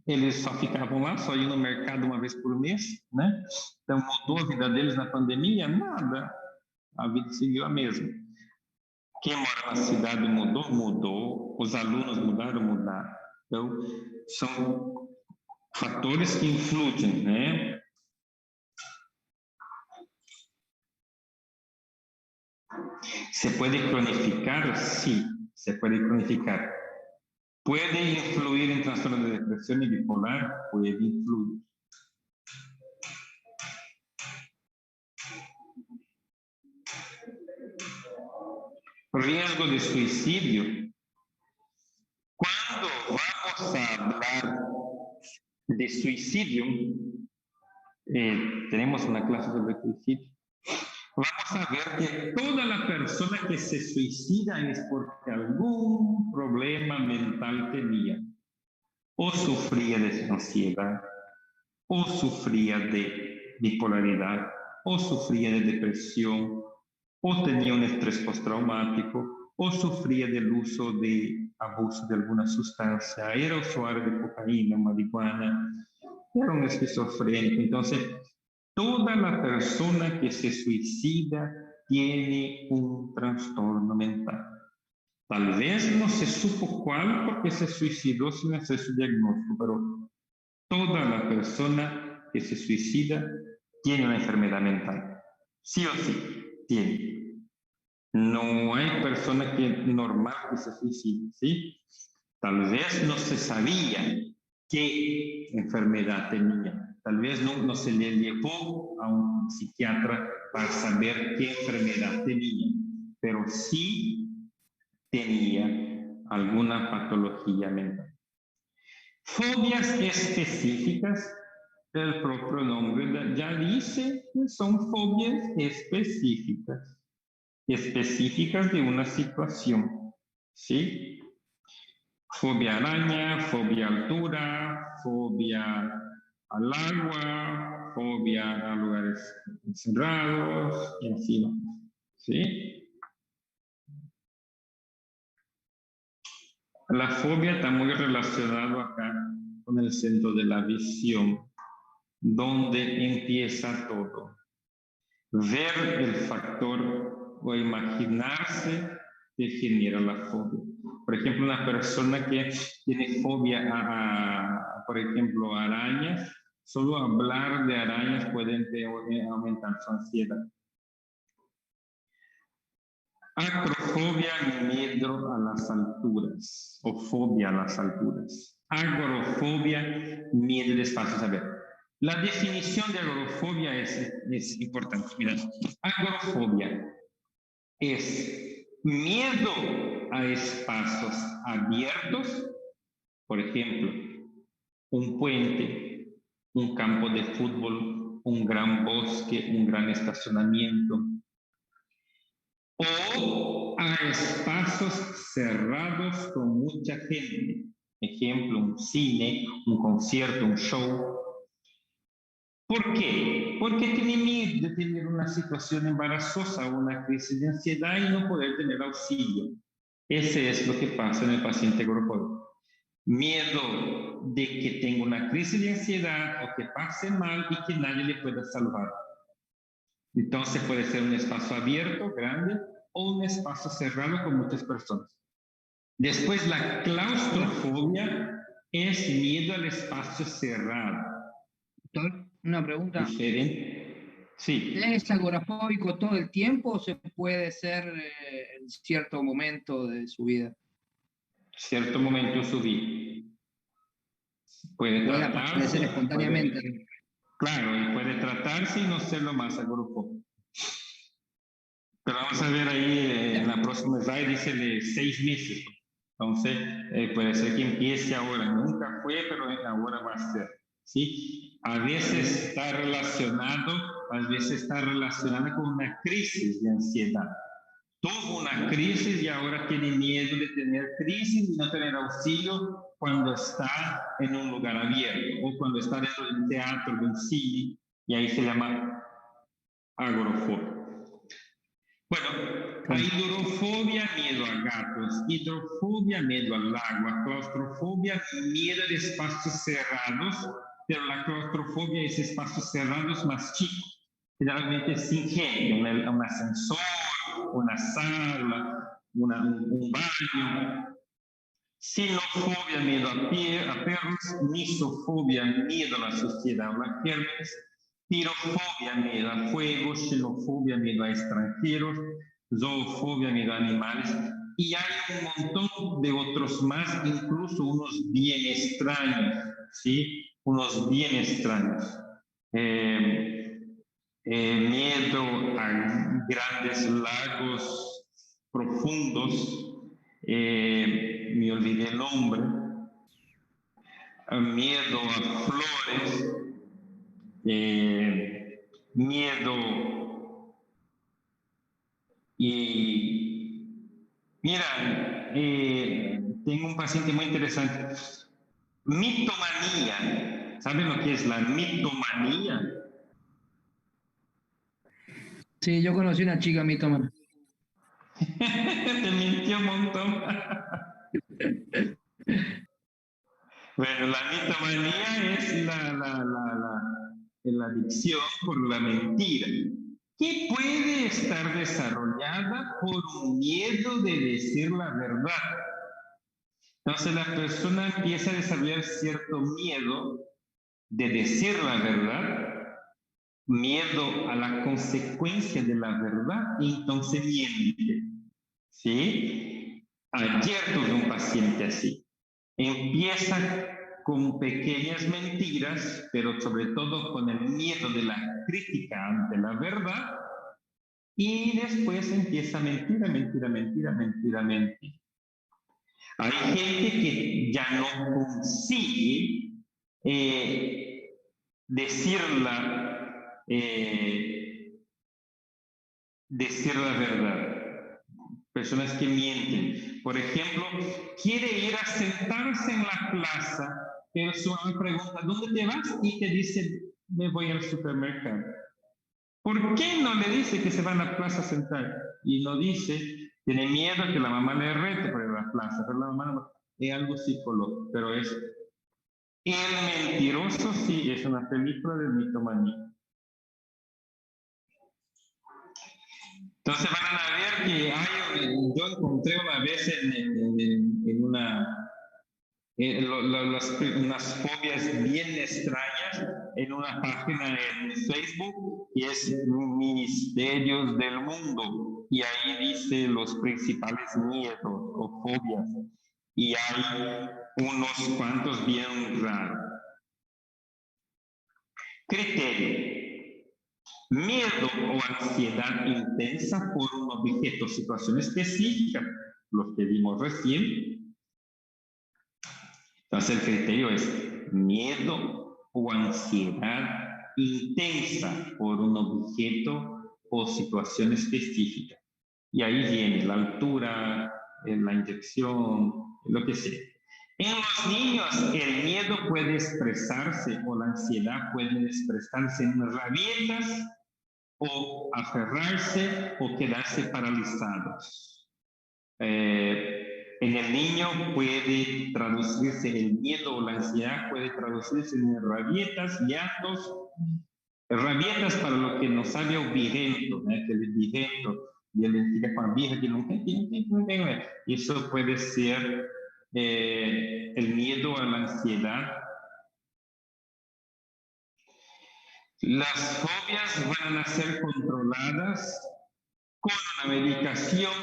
eles só ficavam lá, só iam no mercado uma vez por mês, né? Então mudou a vida deles na pandemia? Nada, a vida seguiu a mesma. Quem mora na cidade mudou, os alunos mudaram. Então, são fatores que influem, né? ¿Se puede cronificar? Sí, se puede cronificar. ¿Puede influir en trastorno de depresión y bipolar? Puede influir. Riesgo de suicidio. Cuando vamos a hablar de suicidio, tenemos una clase sobre suicidio, vamos a ver que toda la persona que se suicida es porque algún problema mental tenía o sufría de ansiedad o sufría de bipolaridad, o sufría de depresión, o tenía un estrés postraumático, o sufría del uso de abuso de alguna sustancia, era usuario de cocaína, marihuana, era un esquizofrénico. Entonces, toda la persona que se suicida tiene un trastorno mental. Tal vez no se supo cuál porque se suicidó sin hacer su diagnóstico, pero toda la persona que se suicida tiene una enfermedad mental. Sí o sí, tiene. No hay persona normal que se suicide, ¿sí? Tal vez no se sabía qué enfermedad tenía. Tal vez no se le llevó a un psiquiatra para saber qué enfermedad tenía, pero sí tenía alguna patología mental. Fobias específicas, el propio nombre ya dice que son fobias específicas de una situación, ¿sí? Fobia araña, fobia altura, fobia al agua, fobia a lugares cerrados, y así va, ¿sí? La fobia está muy relacionado acá con el centro de la visión, donde empieza todo. Ver el factor o imaginarse que genera la fobia. Por ejemplo, una persona que tiene fobia por ejemplo, arañas, solo hablar de arañas puede aumentar su ansiedad. Acrofobia, miedo a las alturas, o fobia a las alturas. Agorofobia, miedo al espacio. A ver, la definición de agorofobia es importante. Mira, agorofobia es miedo a espacios abiertos, por ejemplo, un puente, un campo de fútbol, un gran bosque, un gran estacionamiento, o a espacios cerrados con mucha gente. Ejemplo, un cine, un concierto, un show. ¿Por qué? Porque tiene miedo de tener una situación embarazosa, una crisis de ansiedad y no poder tener auxilio. Ese es lo que pasa en el paciente agorafóbico. Miedo de que tenga una crisis de ansiedad o que pase mal y que nadie le pueda salvar. Entonces puede ser un espacio abierto, grande, o un espacio cerrado con muchas personas. Después, la claustrofobia es miedo al espacio cerrado. Doctor, una pregunta. Diferente. Sí. ¿Es agorafóbico todo el tiempo o se puede ser en cierto momento de su vida? Cierto momento de su vida. Puede aparecer espontáneamente. Claro, y puede tratarse y no ser lo más agorafóbico. Pero vamos a ver ahí en la próxima slide, dice de 6 meses. Entonces, puede ser que empiece ahora. Nunca fue, pero ahora va a ser. ¿Sí? A veces está relacionado con una crisis de ansiedad. Tuvo una crisis y ahora tiene miedo de tener crisis y no tener auxilio cuando está en un lugar abierto o cuando está dentro de un teatro, de un cine, y ahí se llama agorafobia. Bueno, hay hidrofobia, miedo a gatos, hidrofobia, miedo al agua, claustrofobia, miedo de espacios cerrados, pero la claustrofobia es espacios cerrados más chicos, generalmente sin gente, un ascensor, una sala, un baño. Sinofobia, miedo a perros, misofobia, miedo a la sociedad o las gérmenes, pirofobia, miedo a fuego, xenofobia, miedo a extranjeros, zoofobia, miedo a animales, y hay un montón de otros más, incluso unos bien extraños, ¿sí? Unos bien extraños. Miedo a grandes lagos profundos, me olvidé el nombre, miedo a flores, miedo y mira, tengo un paciente muy interesante, mitomanía. ¿Saben lo que es la mitomanía? Sí, yo conocí una chica mitómana. Te mintió un montón. Bueno, la mitomanía es la adicción por la mentira, que puede estar desarrollada por un miedo de decir la verdad. Entonces la persona empieza a desarrollar cierto miedo de decir la verdad, miedo a la consecuencia de la verdad, y entonces miente. ¿Sí? Ayer tuve un paciente así. Empieza con pequeñas mentiras, pero sobre todo con el miedo de la crítica ante la verdad, y después empieza a mentir, a mentir, a mentir, a mentir, a mentir. Hay gente que ya no consigue decir la verdad. Personas que mienten. Por ejemplo, quiere ir a sentarse en la plaza, pero su mamá pregunta, ¿dónde te vas? Y te dice, me voy al supermercado. ¿Por qué no le dice que se va a la plaza a sentar? Y no dice, tiene miedo que la mamá le rete por ir a la plaza, pero la mamá es algo psicológico, pero es El mentiroso, sí, es una película de mitomanía. Entonces van a ver que yo encontré una vez en unas fobias bien extrañas en una página en Facebook que es Ministerios del Mundo, y ahí dice los principales miedos o fobias, y hay unos cuantos bien raros. Criterio. Miedo o ansiedad intensa por un objeto o situación específica, los que vimos recién. Entonces el criterio es miedo o ansiedad intensa por un objeto o situación específica. Y ahí viene la altura, la inyección, lo que sea. En los niños el miedo puede expresarse o la ansiedad puede expresarse en rabietas o aferrarse o quedarse paralizados. En el niño puede traducirse el miedo o la ansiedad, puede traducirse en rabietas, llantos, rabietas para lo que no sabe o vigento, que el vigento, y el identifica con la vieja que no tiene, y eso puede ser el miedo a la ansiedad. Las fobias van a ser controladas con una medicación,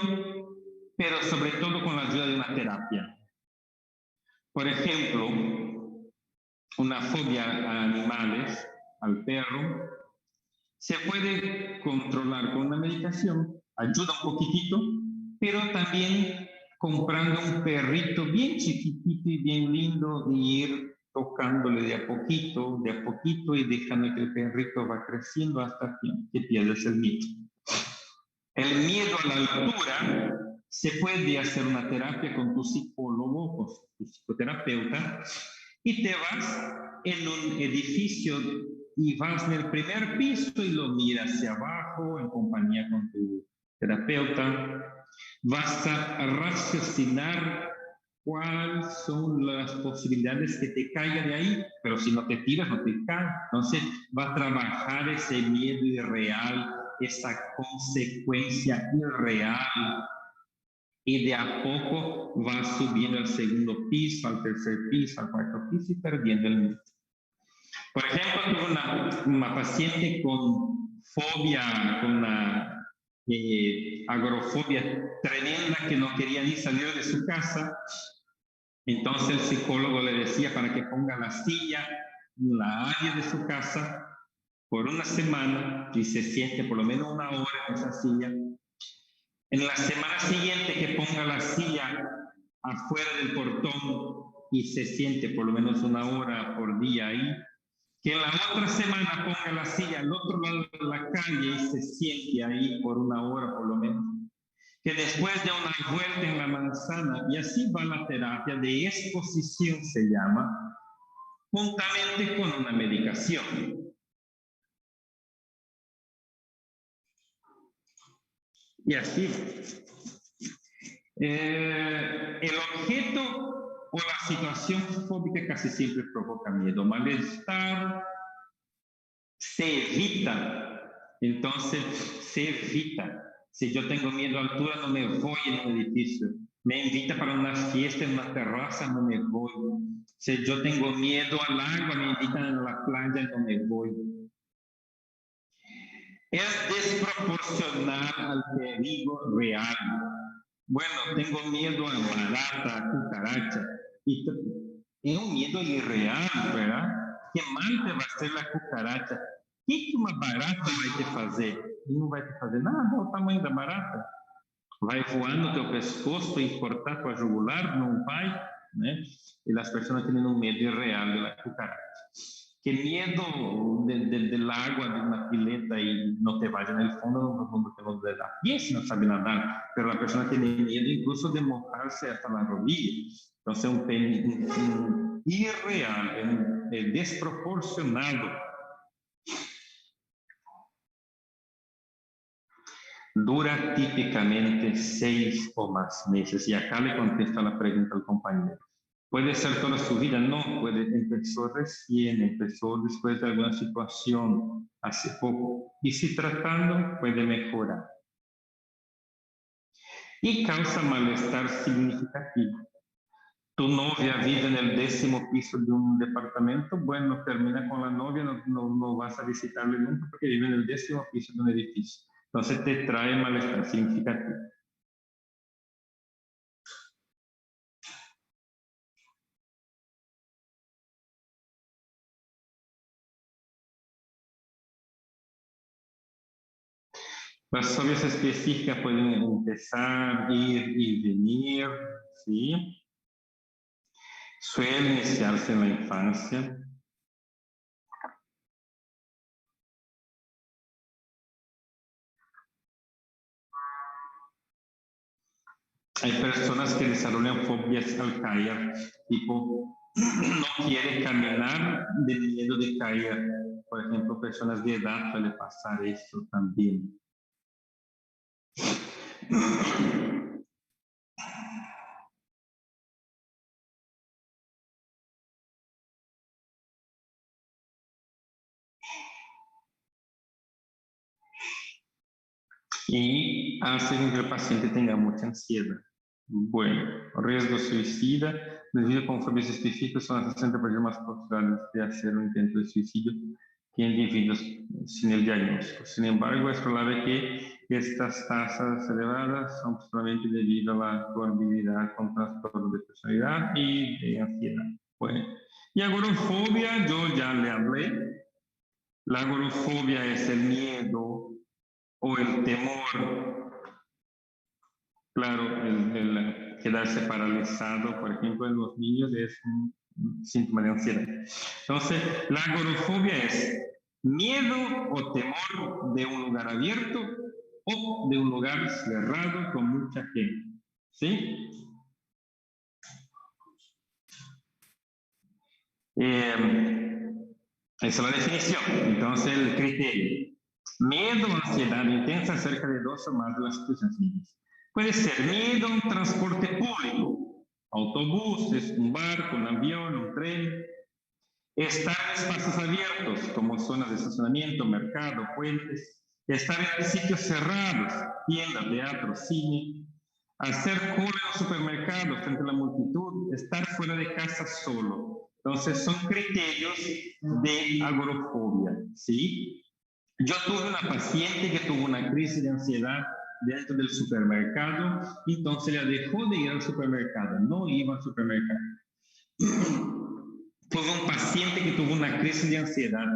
pero sobre todo con la ayuda de una terapia. Por ejemplo, una fobia a animales, al perro, se puede controlar con una medicación, ayuda un poquitito, pero también comprando un perrito bien chiquitito y bien lindo y ir tocándole de a poquito y dejando que el perrito va creciendo hasta que pierdes el miedo. El miedo a la altura, se puede hacer una terapia con tu psicólogo o tu psicoterapeuta, y te vas en un edificio y vas en el primer piso y lo miras hacia abajo en compañía con tu terapeuta. Vas a raciocinar cuáles son las posibilidades que te caiga de ahí, pero si no te tiras, no te cae. Entonces va a trabajar ese miedo irreal, esa consecuencia irreal, y de a poco va subiendo al segundo piso, al tercer piso, al cuarto piso y perdiendo el miedo. Por ejemplo, tuve una paciente con fobia, con una agrofobia tremenda, que no quería ni salir de su casa. Entonces el psicólogo le decía para que ponga la silla en la área de su casa por una semana y se siente por lo menos una hora en esa silla. En la semana siguiente que ponga la silla afuera del portón y se siente por lo menos una hora por día ahí. Que en la otra semana ponga la silla al otro lado de la calle y se siente ahí por una hora por lo menos. Que después de una vuelta en la manzana, y así va la terapia de exposición, se llama, juntamente con una medicación. Y así, el objeto o la situación fóbica casi siempre provoca miedo, malestar, se evita. Entonces, se evita. Si yo tengo miedo a altura, no me voy en un edificio. Me invita para una fiesta en una terraza, no me voy. Si yo tengo miedo al agua, me invitan a la playa, no me voy. Es desproporcional al perigo real. Bueno, tengo miedo a barata, a cucaracha. Y es un miedo irreal, ¿verdad? Que mal te va a hacer la cucaracha? O que uma barata vai te fazer? Não vai te fazer nada, olha o tamanho da barata. Vai voar no teu pescoço e cortar tua jugular? Não vai, né? E as pessoas têm um medo irreal da cucaracha. Que miedo del agua de una pileta y no te vaya en el fondo, no te lo de la pie si no sabe nadar, pero la persona tiene miedo incluso de mojarse hasta la rodilla. Entonces, un irreal, desproporcionado. Dura típicamente 6 o más meses. Y acá le contesta la pregunta al compañero. ¿Puede ser toda su vida? No, empezó recién, empezó después de alguna situación hace poco. Y si tratando, puede mejorar. Y causa malestar significativo. Tu novia vive en el 10º piso de un departamento, bueno, termina con la novia, no vas a visitarle nunca porque vive en el 10º piso de un edificio. Entonces te trae malestar significativo. Las fobias específicas pueden empezar, ir y venir, ¿sí? Suele iniciarse en la infancia. Hay personas que desarrollan fobias al caer, tipo, no quiere caminar de miedo de caer. Por ejemplo, personas de edad suele pasar esto también. Y hacen que el paciente tenga mucha ansiedad. Bueno, riesgo suicida, debido a fobias específicas, son las 60% más probables de hacer un intento de suicidio que individuos sin el diagnóstico. Sin embargo, es probable que estas tasas elevadas son solamente debido a la comorbilidad con trastorno de personalidad y de ansiedad. Bueno, y agorafobia, yo ya le hablé. La agorafobia es el miedo o el temor, claro, el quedarse paralizado, por ejemplo, en los niños es un síntoma de ansiedad. Entonces, la agorafobia es miedo o temor de un lugar abierto o de un lugar cerrado con mucha gente, ¿sí? Esa es la definición. Entonces, el criterio. Miedo o ansiedad intensa cerca de 2 o más de las situaciones. Puede ser miedo a un transporte público, autobuses, un barco, un avión, un tren. Estar en espacios abiertos, como zonas de estacionamiento, mercado, puentes. Estar en sitios cerrados, tiendas, teatro, cine. Hacer cola en los supermercados frente a la multitud. Estar fuera de casa solo. Entonces, son criterios de agorafobia, ¿sí? Yo tuve una paciente que tuvo una crisis de ansiedad dentro del supermercado, entonces ella dejó de ir al supermercado, no iba al supermercado. Tuve un paciente que tuvo una crisis de ansiedad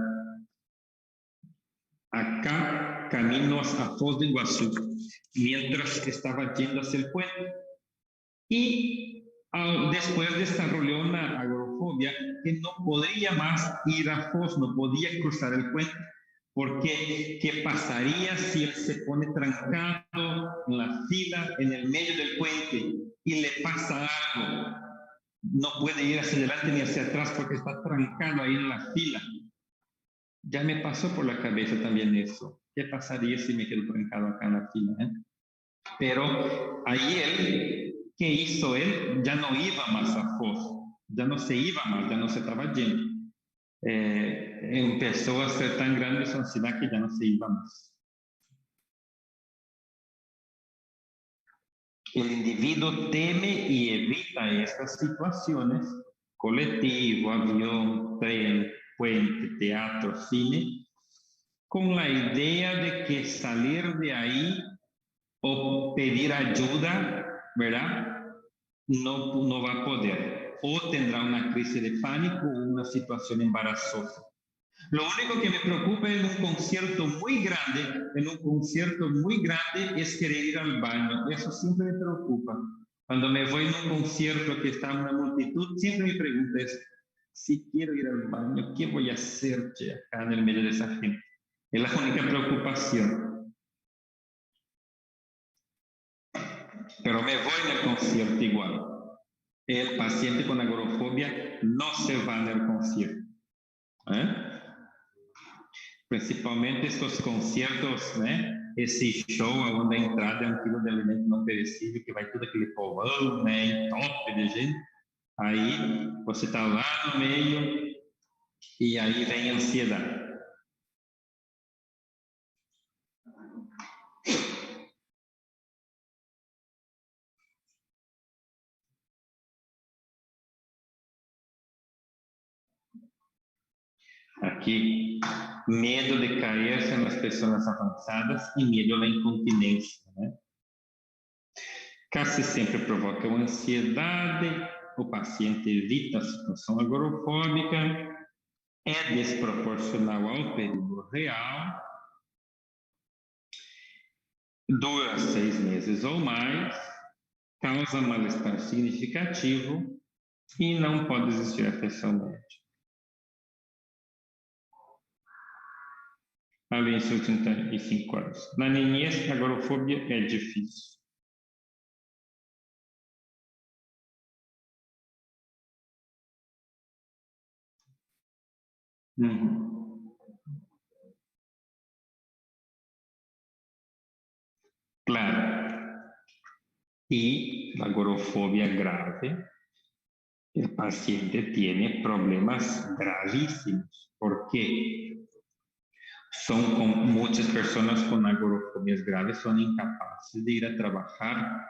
acá, camino a Foz do Iguazú, mientras estaba yendo hacia el puente. Y después desarrolló una agorafobia que no podía más ir a Foz, no podía cruzar el puente. Porque, ¿qué pasaría si él se pone trancado en la fila, en el medio del puente, y le pasa algo? no puede ir hacia adelante ni hacia atrás porque está trancado ahí en la fila. Ya me pasó por la cabeza también eso. ¿Qué pasaría si me quedo trancado acá en la fila? Pero ahí él, ¿qué hizo él? Ya no iba más a Foz, ya no se iba más, ya no se estaba yendo. Empezó a ser tan grande su ansiedad que ya no se iba más. El individuo teme y evita estas situaciones, colectivo, avión, tren, puente, teatro, cine, con la idea de que salir de ahí o pedir ayuda, ¿verdad? No va a poder. O tendrá una crisis de pánico o una situación embarazosa. Lo único que me preocupa en un concierto muy grande, es querer ir al baño. Eso siempre me preocupa. Cuando me voy en un concierto que está una multitud, siempre mi pregunta es, si quiero ir al baño, ¿qué voy a hacer acá en el medio de esa gente? Es la única preocupación. Pero me voy en el concierto igual. El paciente con agorafobia no se va en el concierto. Principalmente estos conciertos, esse show onde a entrada é um quilo de alimento não perecível, que vai tudo aquele povão, top de gente. Aí você está lá no meio e aí vem a ansiedade. Aqui, medo de cair nas pessoas avançadas e medo da incontinência, Casi sempre provoca uma ansiedade, o paciente evita a situação agorafóbica, é desproporcional ao perigo real, dura 6 meses ou mais, causa mal-estar significativo e não pode existir afecção médica. Além de 85 anos. Na niñez, a agorafobia é difícil. Claro. Y la agorafobia grave, el paciente tiene problemas gravísimos. ¿Por qué? Muchas personas con agorafobias graves son incapaces de ir a trabajar,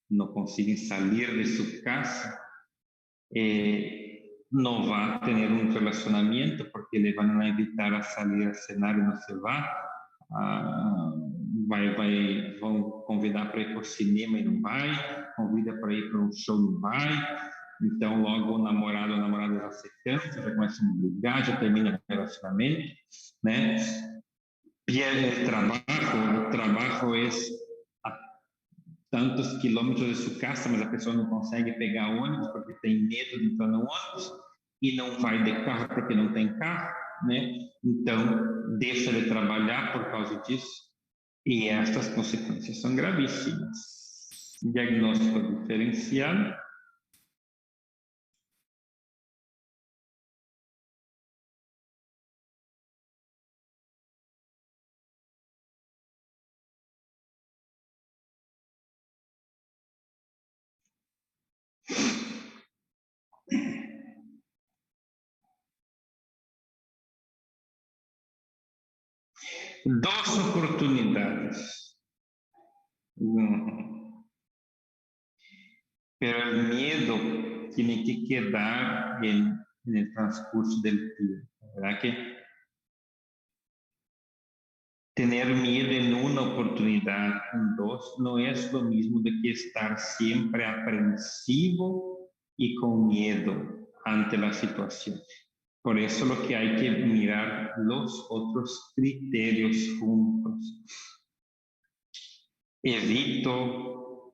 no consiguen salir de su casa, no va a tener un relacionamiento porque le van a invitar a salir a cenar y no se va, vão convidar para ir para o cinema e não vai, convida para ir para um show e não vai, então logo o namorado ou a namorada já se cansa, já começa a brigar, já termina o relacionamento, Pierde el trabajo es a tantos quilômetros de sua casa, mas a pessoa não consegue pegar ônibus porque tem medo de entrar no ônibus e não vai de carro porque não tem carro, Então, deixa de trabalhar por causa disso e estas consequências são gravíssimas. Diagnóstico diferencial. Dos oportunidades. Pero el miedo tiene que quedar en el transcurso del tiempo, ¿verdad? Que tener miedo en una oportunidad, en dos, no es lo mismo de que estar siempre aprensivo y con miedo ante la situación. Por eso lo que hay que mirar los otros criterios juntos. Evito,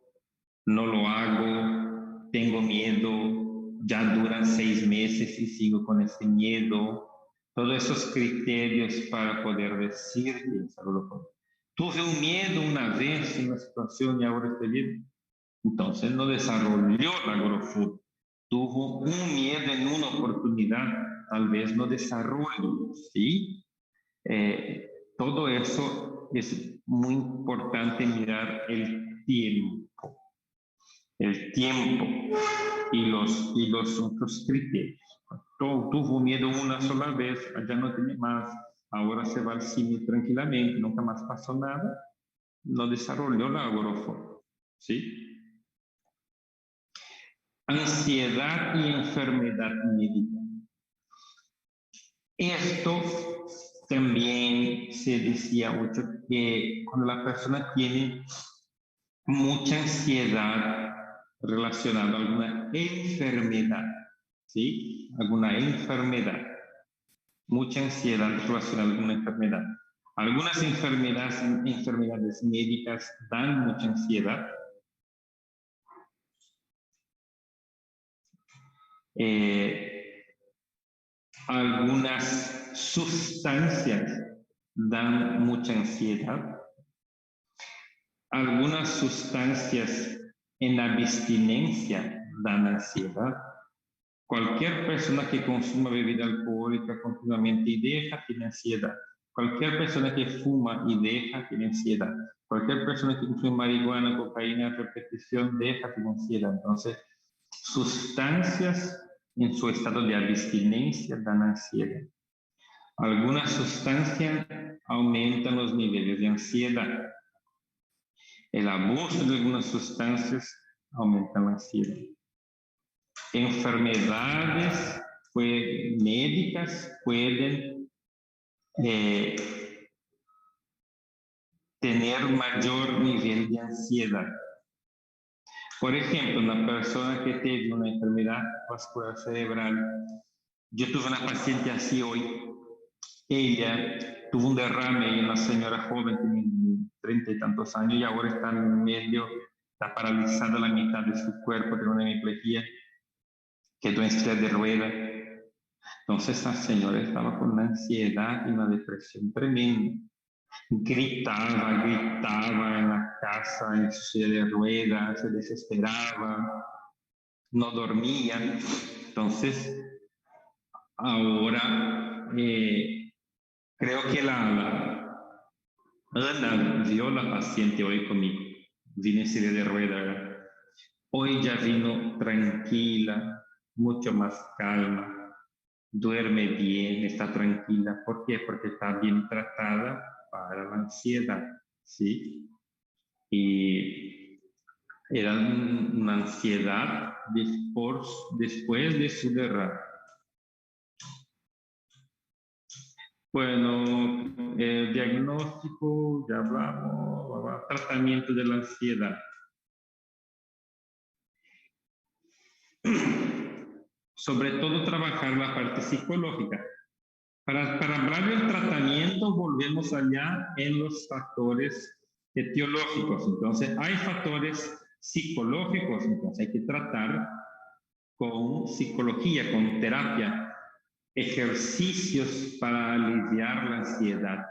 no lo hago, tengo miedo, ya duran 6 meses y sigo con ese miedo. Todos esos criterios para poder decir que es agorafobia. Tuve un miedo una vez en una situación y ahora estoy bien. Entonces no desarrolló la agorafobia. tuvo un miedo en una oportunidad, tal vez no desarrollo, ¿sí? Todo eso es muy importante mirar el tiempo y los otros criterios. Tuvo miedo una sola vez, ya no tiene más, ahora se va al cine tranquilamente, nunca más pasó nada, no desarrolló la agorafobia, ¿sí? Ansiedad y enfermedad médica. Esto también se decía mucho que cuando la persona tiene mucha ansiedad relacionada a alguna enfermedad, ¿sí? Alguna enfermedad, mucha ansiedad relacionada a alguna enfermedad. Algunas enfermedades médicas dan mucha ansiedad. Algunas sustancias dan mucha ansiedad. Algunas sustancias en abstinencia dan ansiedad. Cualquier persona que consuma bebida alcohólica continuamente y deja tiene ansiedad. Cualquier persona que fuma y deja tiene ansiedad. Cualquier persona que consume marihuana, cocaína a repetición deja tiene ansiedad. Entonces, sustancias en su estado de abstinencia dan ansiedad. Algunas sustancias aumentan los niveles de ansiedad. El abuso de algunas sustancias aumenta la ansiedad. Enfermedades médicas pueden tener mayor nivel de ansiedad. Por ejemplo, una persona que tiene una enfermedad vascular cerebral. Yo tuve una paciente así hoy. Ella tuvo un derrame y una señora joven, tiene 30 y tantos años, y ahora está en medio, está paralizada la mitad de su cuerpo, tiene una hemiplegia, quedó en silla de rueda. Entonces la señora estaba con una ansiedad y una depresión tremenda. Gritaba en la casa, en su silla de ruedas, se desesperaba, no dormía. Entonces, ahora creo que Ana vio la paciente hoy conmigo, vino en silla de ruedas. Hoy ya vino tranquila, mucho más calma, duerme bien, está tranquila. ¿Por qué? Porque está bien tratada para la ansiedad, ¿sí? Y era una ansiedad después de su derrame. Bueno, diagnóstico, ya hablamos, tratamiento de la ansiedad. Sobre todo trabajar la parte psicológica. Para hablar del tratamiento, volvemos allá en los factores etiológicos. Entonces, hay factores psicológicos, entonces hay que tratar con psicología, con terapia, ejercicios para aliviar la ansiedad,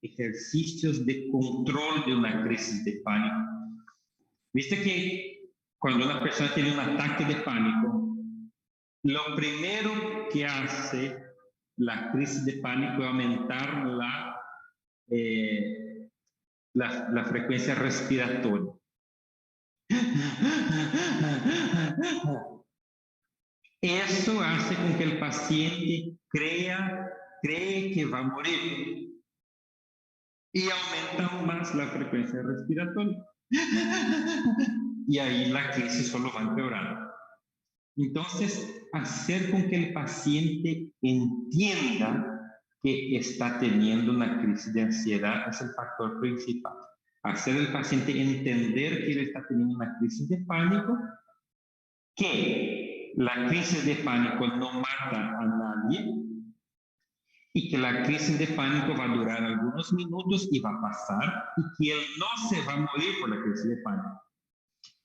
ejercicios de control de una crisis de pánico. Viste que cuando una persona tiene un ataque de pánico, lo primero que hace la crisis de pánico es aumentar la frecuencia respiratoria. Eso hace con que el paciente cree que va a morir y aumenta aún más la frecuencia respiratoria. Y ahí la crisis solo va empeorando. Entonces, hacer con que el paciente entienda que está teniendo una crisis de ansiedad es el factor principal. Hacer al paciente entender que él está teniendo una crisis de pánico, que la crisis de pánico no mata a nadie y que la crisis de pánico va a durar algunos minutos y va a pasar y que él no se va a morir por la crisis de pánico.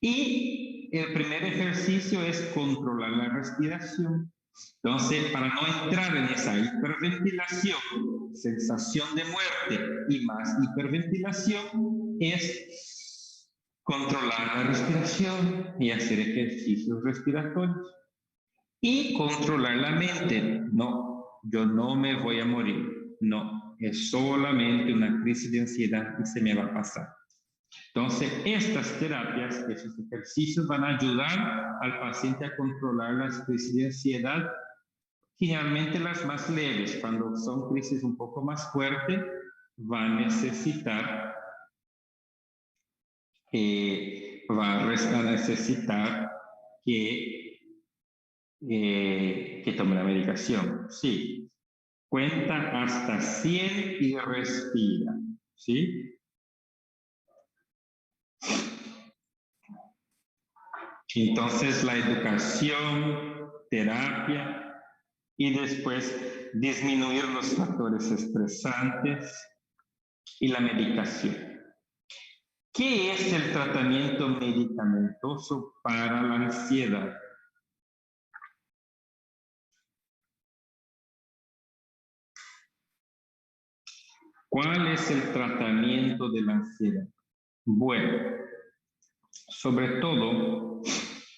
Y el primer ejercicio es controlar la respiración. Entonces, para no entrar en esa hiperventilación, sensación de muerte y más hiperventilación, es controlar la respiración y hacer ejercicios respiratorios. Y controlar la mente. No, yo no me voy a morir. No, es solamente una crisis de ansiedad y se me va a pasar. Entonces, estas terapias, esos ejercicios van a ayudar al paciente a controlar las crisis de ansiedad, generalmente las más leves. Cuando son crisis un poco más fuertes, va a necesitar que tome la medicación. Sí, cuenta hasta 100 y respira, ¿sí? Entonces, la educación, terapia y después disminuir los factores estresantes y la medicación. ¿Qué es el tratamiento medicamentoso para la ansiedad? ¿Cuál es el tratamiento de la ansiedad? Bueno, sobre todo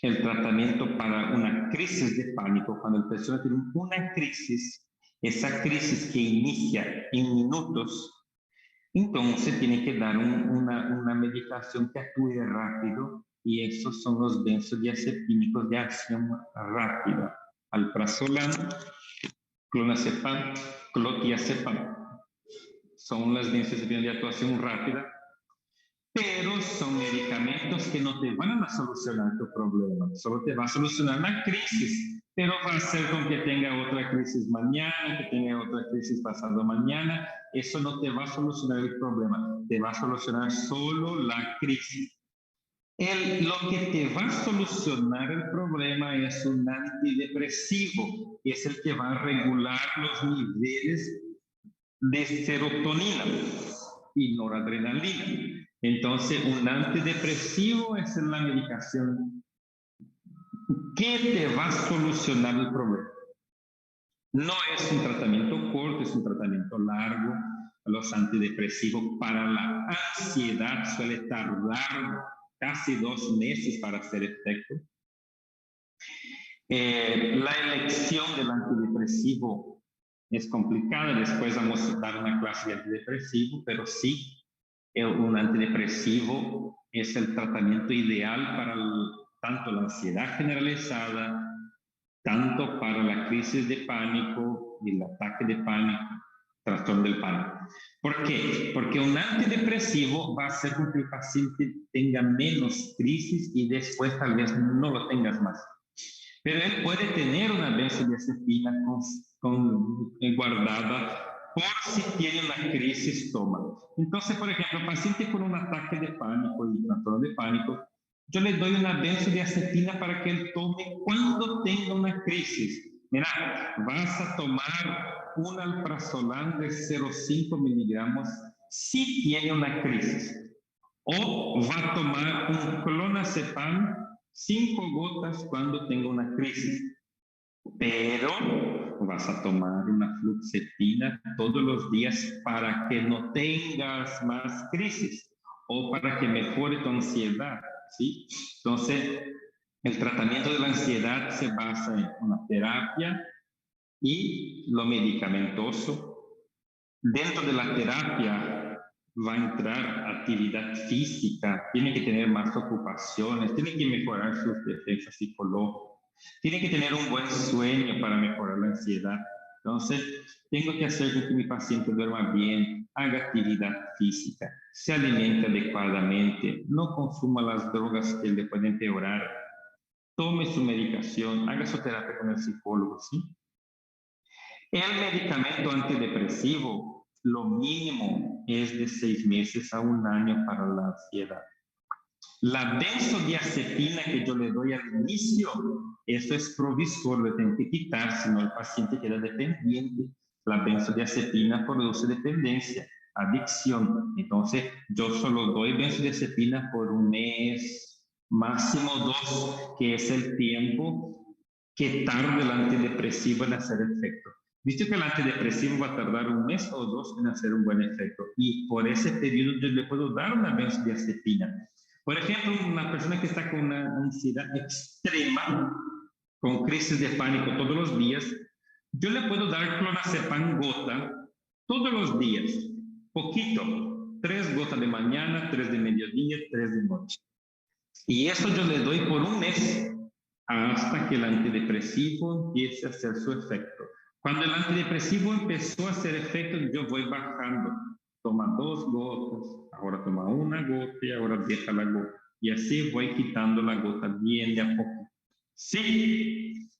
el tratamiento para una crisis de pánico, cuando la persona tiene una crisis, esa crisis que inicia en minutos, entonces tiene que dar una medicación que actúe rápido, y esos son los benzodiazepínicos de acción rápida: alprazolam, clonazepam, clonazepam. Son las benzodiazepinas de actuación rápida, pero son medicamentos que no te van a solucionar tu problema, solo te va a solucionar la crisis, pero va a ser con que tenga otra crisis mañana, que tenga otra crisis pasado mañana. Eso no te va a solucionar el problema, te va a solucionar solo la crisis. Lo que te va a solucionar el problema es un antidepresivo, que es el que va a regular los niveles de serotonina y noradrenalina. Entonces, un antidepresivo es la medicación que te va a solucionar el problema. No es un tratamiento corto, es un tratamiento largo. Los antidepresivos para la ansiedad suele tardar casi 2 meses para hacer efecto. La elección del antidepresivo es complicada. Después vamos a dar una clase de antidepresivo, pero sí, un antidepresivo es el tratamiento ideal para tanto la ansiedad generalizada, tanto para la crisis de pánico y el ataque de pánico, trastorno del pánico. ¿Por qué? Porque un antidepresivo va a hacer con que el paciente tenga menos crisis y después tal vez no lo tengas más. Pero él puede tener una benzodiazepina guardada por si tiene una crisis, toma. Entonces, por ejemplo, paciente con un ataque de pánico y trastorno de pánico, yo le doy una benzodiazepina para que él tome cuando tenga una crisis. Mira, vas a tomar un alprazolam de 0,5 miligramos si tiene una crisis. O va a tomar un clonazepam 5 gotas cuando tenga una crisis. Pero vas a tomar una fluoxetina todos los días para que no tengas más crisis o para que mejore tu ansiedad, ¿sí? Entonces, el tratamiento de la ansiedad se basa en una terapia y lo medicamentoso. Dentro de la terapia va a entrar actividad física, tiene que tener más ocupaciones, tiene que mejorar sus defensas psicológicas, tiene que tener un buen sueño para mejorar la ansiedad. Entonces, tengo que hacer que mi paciente duerma bien, haga actividad física, se alimente adecuadamente, no consuma las drogas que le pueden empeorar, tome su medicación, haga su terapia con el psicólogo, ¿sí? El medicamento antidepresivo, lo mínimo es de 6 meses a 1 año para la ansiedad. La benzodiazepina que yo le doy al inicio, eso es provisor, lo tengo que quitar, si no el paciente queda dependiente. La benzodiazepina produce dependencia, adicción. Entonces, yo solo doy benzodiazepina por 1 mes, máximo 2, que es el tiempo que tarda el antidepresivo en hacer efecto. Visto que el antidepresivo va a tardar 1 mes o 2 en hacer un buen efecto, y por ese periodo yo le puedo dar una benzodiazepina. Por ejemplo, una persona que está con una ansiedad extrema, con crisis de pánico todos los días, yo le puedo dar clonazepam gota todos los días, poquito, 3 gotas de mañana, 3 de mediodía, 3 de noche. Y eso yo le doy por un mes hasta que el antidepresivo empiece a hacer su efecto. Cuando el antidepresivo empezó a hacer efecto, yo voy bajando. Toma 2 gotas, ahora toma 1 gota y ahora deja la gota. Y así voy quitando la gota bien de a poco. Sí.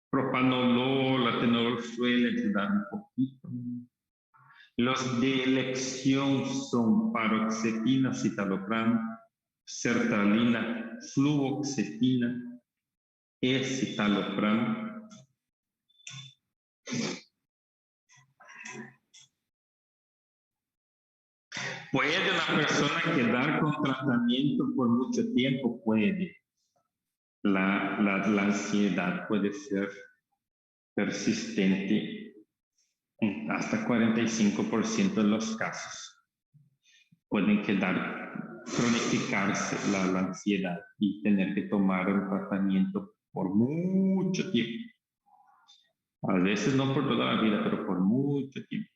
Propanolol, atenolol suele ayudar un poquito. Los de elección son paroxetina, citalopram, sertralina, fluoxetina, escitalopram. ¿Puede una persona quedar con tratamiento por mucho tiempo? Puede. La ansiedad puede ser persistente en hasta 45% de los casos. Pueden cronificarse la ansiedad y tener que tomar un tratamiento por mucho tiempo. A veces no por toda la vida, pero por mucho tiempo.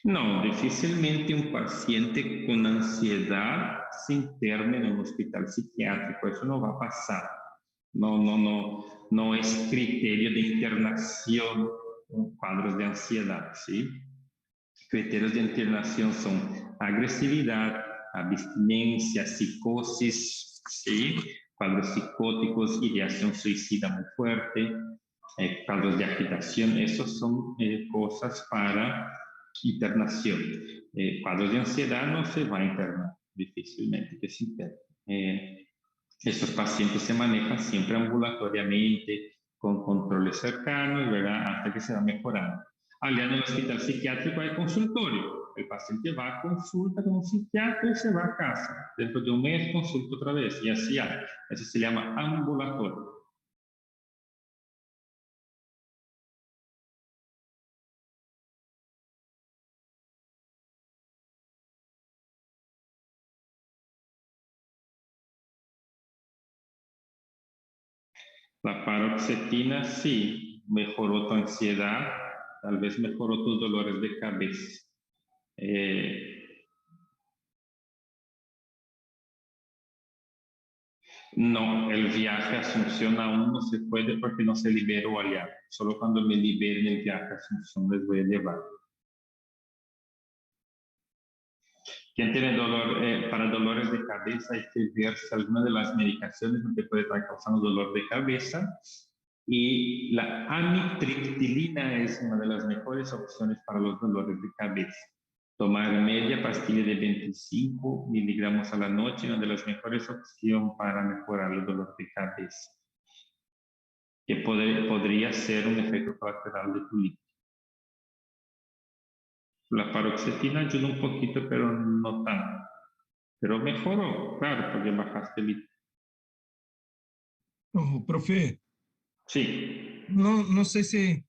No, difícilmente un paciente con ansiedad se interne en un hospital psiquiátrico. Eso no va a pasar. No es criterio de internación con cuadros de ansiedad, ¿sí? Criterios de internación son agresividad, abstinencia, psicosis, ¿sí? Cuadros psicóticos, ideación suicida muy fuerte, cuadros de agitación. Esos son cosas para internación. Cuadros de ansiedad no se va a internar, difícilmente que se interne. Estos pacientes se manejan siempre ambulatoriamente, con controles cercanos, ¿verdad? Hasta que se va mejorando. Allá en el hospital psiquiátrico hay consultorio. El paciente va a consulta con un psiquiatra y se va a casa. Dentro de un mes consulta otra vez y así hay. Eso se llama ambulatorio. La paroxetina sí, mejoró tu ansiedad, tal vez mejoró tus dolores de cabeza. No, el viaje a Asunción aún no se puede porque no se liberó allá. Solo cuando me liberen el viaje a Asunción les voy a llevar. ¿Quién tiene dolor? Para dolores de cabeza hay que ver si alguna de las medicaciones no te puede estar causando dolor de cabeza. Y la amitriptilina es una de las mejores opciones para los dolores de cabeza. Tomar media pastilla de 25 miligramos a la noche es una de las mejores opciones para mejorar el dolor de cabeza, que podría ser un efecto colateral de tu líquido. La paroxetina ayuda un poquito, pero no tanto. Pero mejoró, claro, porque bajaste el líquido. Oh, profe, Sí. no sé si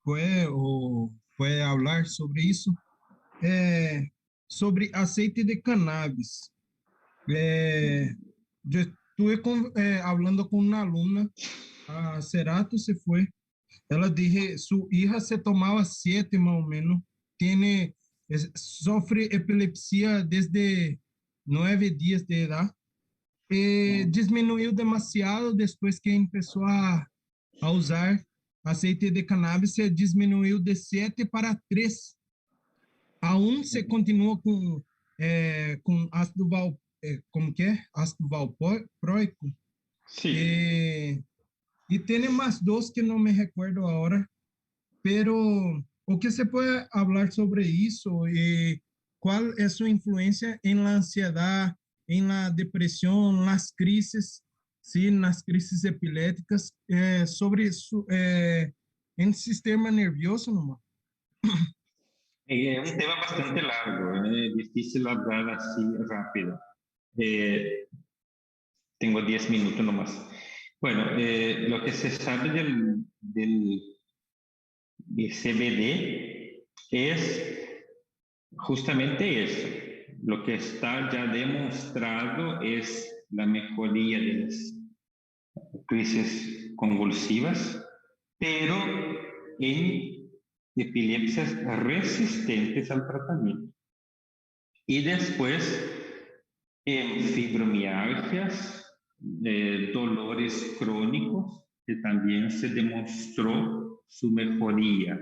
puede hablar sobre eso. Sobre aceite de cannabis. Yo estuve hablando con una alumna, a Cerato se fue. Ela dije, su hija se tomaba 7 más o menos. Sofre epilepsia desde 9 días de edad. Disminuiu demasiado después que empezó a usar aceite de cannabis, se disminuiu de 7 para 3. Aún se continua com ácido como que é? Ácido valproico. Sí. E tem mais 2 que não me recordo agora, pero o que se pode falar sobre isso e qual é sua influência em la ansiedade, em la depressão, nas crises, sim, nas crises epiléticas, sobre em sistema nervioso, não? Es un tema bastante largo, difícil hablar así rápido. Tengo 10 minutos nomás. Bueno, lo que se sabe del CBD es justamente eso. Lo que está ya demostrado es la mejoría de las crisis convulsivas, pero en epilepsias resistentes al tratamiento. Y después en fibromialgias, dolores crónicos, que también se demostró su mejoría.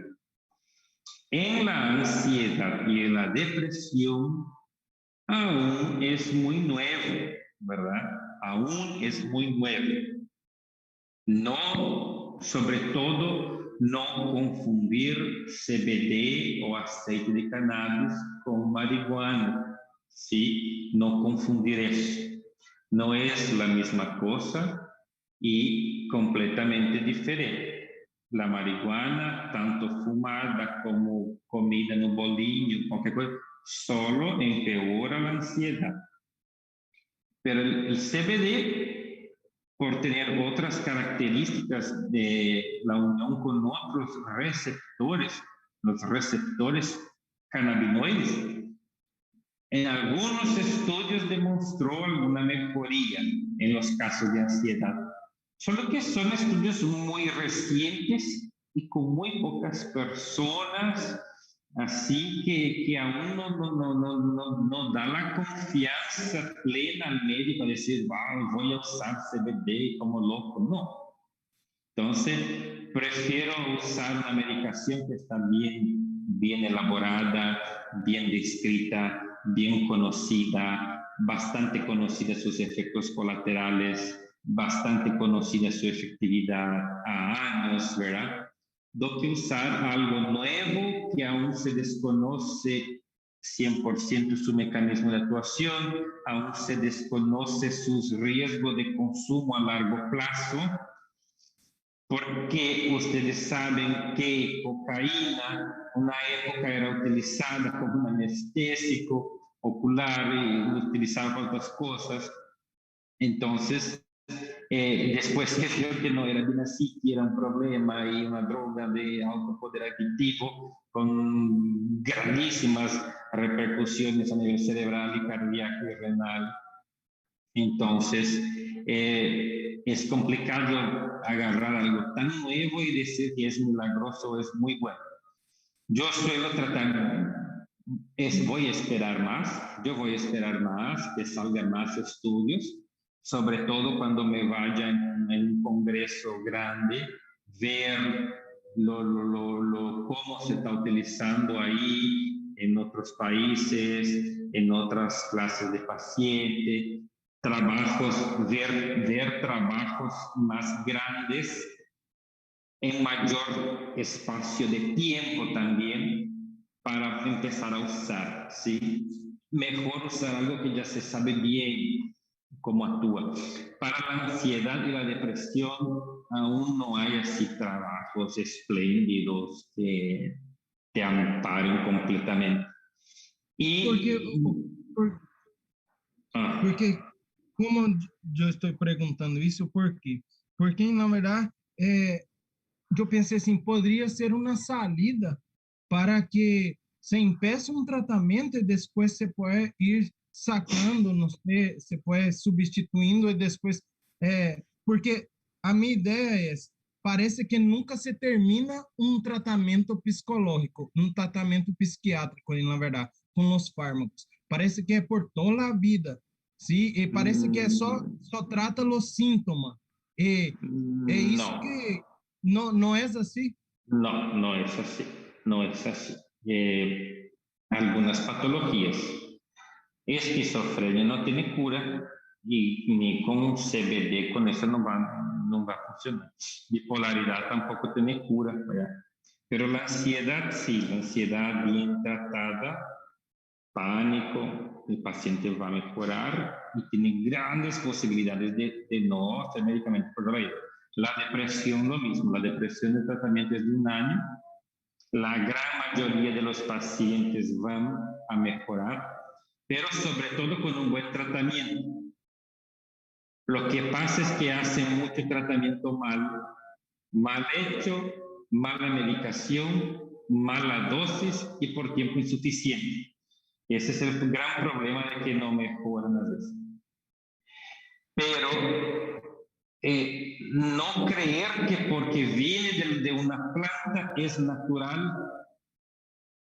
En la ansiedad y en la depresión aún es muy nuevo, ¿verdad? Aún es muy nuevo. No, sobre todo, no confundir CBD o aceite de cannabis con marihuana, ¿sí? No confundir eso. No es la misma cosa y completamente diferente. La marihuana, tanto fumada como comida en un bolinho, cualquier cosa, solo empeora la ansiedad. Pero el CBD, por tener otras características de la unión con otros receptores, los receptores cannabinoides, en algunos estudios demostró alguna mejoría en los casos de ansiedad. Solo que son estudios muy recientes y con muy pocas personas, así que aún no da la confianza plena al médico a decir, wow, voy a usar CBD como loco. No. Entonces, prefiero usar una medicación que está bien elaborada, bien descrita, bien conocida, bastante conocida sus efectos colaterales, bastante conocida su efectividad a años, ¿verdad? Do que usar algo nuevo que aún se desconoce 100% su mecanismo de actuación, aún se desconoce sus riesgos de consumo a largo plazo, porque ustedes saben que cocaína, una época era utilizada como un anestésico ocular y utilizada para otras cosas. Entonces, después se vio que no era bien así, que era un problema y una droga de alto poder adictivo con grandísimas repercusiones a nivel cerebral y cardíaco y renal. Entonces, es complicado agarrar algo tan nuevo y decir que es milagroso, es muy bueno. Yo suelo tratar, voy a esperar más, yo voy a esperar más, que salgan más estudios, sobre todo cuando me vaya en un congreso grande, ver cómo se está utilizando ahí en otros países, en otras clases de pacientes, ver trabajos más grandes en mayor espacio de tiempo también para empezar a usar, ¿sí? Mejor usar algo que ya se sabe bien cómo actúa. Para la ansiedad y la depresión aún no hay así trabajos espléndidos que te amparen completamente. Porque como eu estou perguntando isso, por quê? Porque, na verdade, eu pensei assim, poderia ser uma salida para que se empeça um tratamento e depois se pode ir sacando, não sei, se pode substituindo e depois, porque a minha ideia é, parece que nunca se termina um tratamento psicológico, um tratamento psiquiátrico, na verdade, com os fármacos. Parece que é por toda a vida, sim? E parece que é só trata os sintomas. E é isso No. que não é assim? No, no es así, no es así. Algunas patologías, esquizofrenia no tiene cura y ni con CBD, con eso no va a funcionar. Bipolaridad tampoco tiene cura, ¿verdad? Pero la ansiedad sí, la ansiedad bien tratada, pánico, el paciente va a mejorar y tiene grandes posibilidades de no ser médicamente controlado. La depresión lo mismo, la depresión de tratamiento es de un año, la gran mayoría de los pacientes van a mejorar, pero sobre todo con un buen tratamiento. Lo que pasa es que hacen mucho tratamiento mal hecho, mala medicación, mala dosis y por tiempo insuficiente. Ese es el gran problema de que no mejoran a veces. Pero no creer que porque viene de una planta es natural.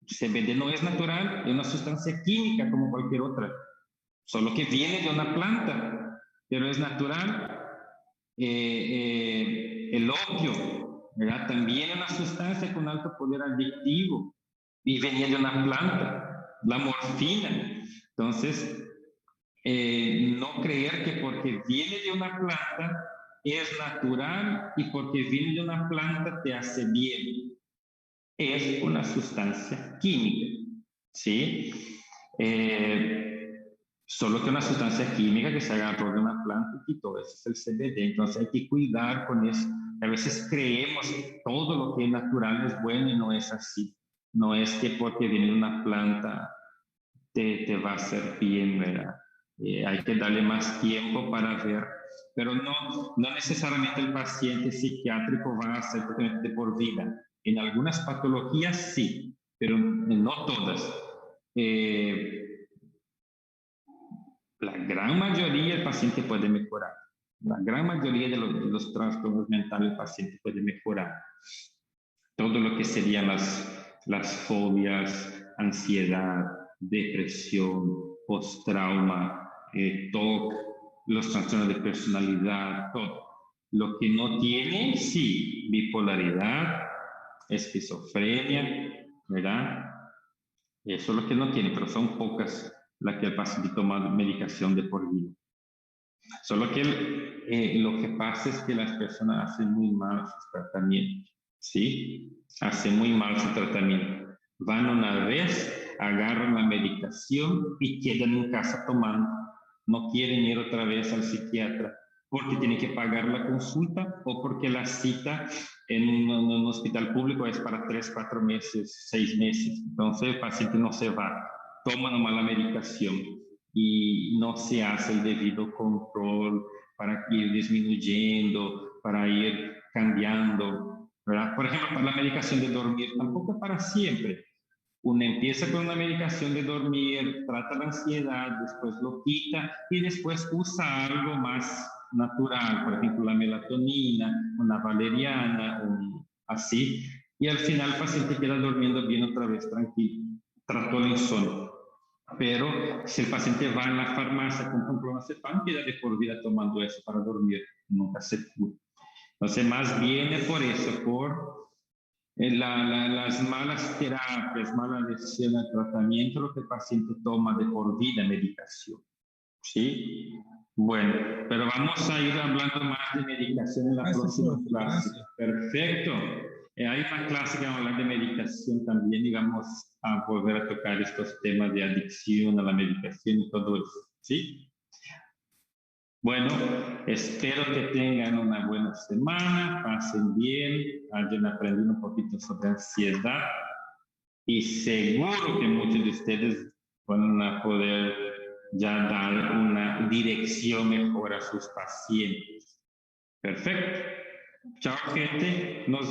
CBD no es natural, es una sustancia química como cualquier otra, solo que viene de una planta, pero es natural. El opio, ¿verdad? También es una sustancia con alto poder adictivo y venía de una planta, la morfina. Entonces, no creer que porque viene de una planta es natural y porque viene de una planta te hace bien. Es una sustancia química, ¿sí? Solo que una sustancia química que se agarró de una planta y todo eso es el CBD. Entonces hay que cuidar con eso. A veces creemos que todo lo que es natural es bueno y no es así. No es que porque viene de una planta te va a hacer bien, ¿verdad? Hay que darle más tiempo para ver, pero no necesariamente el paciente psiquiátrico va a ser de por vida. En algunas patologías sí, pero no todas. La gran mayoría el paciente puede mejorar. La gran mayoría de los trastornos mentales el paciente puede mejorar. Todo lo que serían las fobias, ansiedad, depresión, post-trauma, TOC, los trastornos de personalidad, todo. Lo que no tiene, sí, bipolaridad, esquizofrenia, ¿verdad? Eso es lo que no tiene, pero son pocas las que el paciente toma medicación de por vida. Solo que lo que pasa es que las personas hacen muy mal sus tratamientos, ¿sí? Hacen muy mal su tratamiento. Van una vez, agarran la medicación y quedan en casa tomando. No quieren ir otra vez al psiquiatra porque tienen que pagar la consulta o porque la cita en un hospital público es para 3, 4 meses, 6 meses. Entonces el paciente no se va, toma nomás la medicación y no se hace el debido control para ir disminuyendo, para ir cambiando, ¿verdad? Por ejemplo, para la medicación de dormir tampoco es para siempre. Uno empieza con una medicación de dormir, trata la ansiedad, después lo quita y después usa algo más natural, por ejemplo, la melatonina, una valeriana, así, y al final el paciente queda durmiendo bien otra vez, tranquilo, trató el insomnio. Pero si el paciente va a la farmacia, compra un clonazepam, queda de por vida tomando eso para dormir, nunca se cura. Entonces, más bien es por eso, por las malas terapias, mala decisión de tratamiento, lo que el paciente toma de por vida medicación. ¿Sí? Bueno, pero vamos a ir hablando más de medicación en la próxima clase. Perfecto. Hay una clase que vamos a hablar de medicación también y vamos a volver a tocar estos temas de adicción a la medicación y todo eso. ¿Sí? Bueno, espero que tengan una buena semana, pasen bien, hayan aprendido un poquito sobre ansiedad y seguro que muchos de ustedes van a poder ya dar una dirección mejor a sus pacientes. Perfecto. Chao, gente. Nos vemos.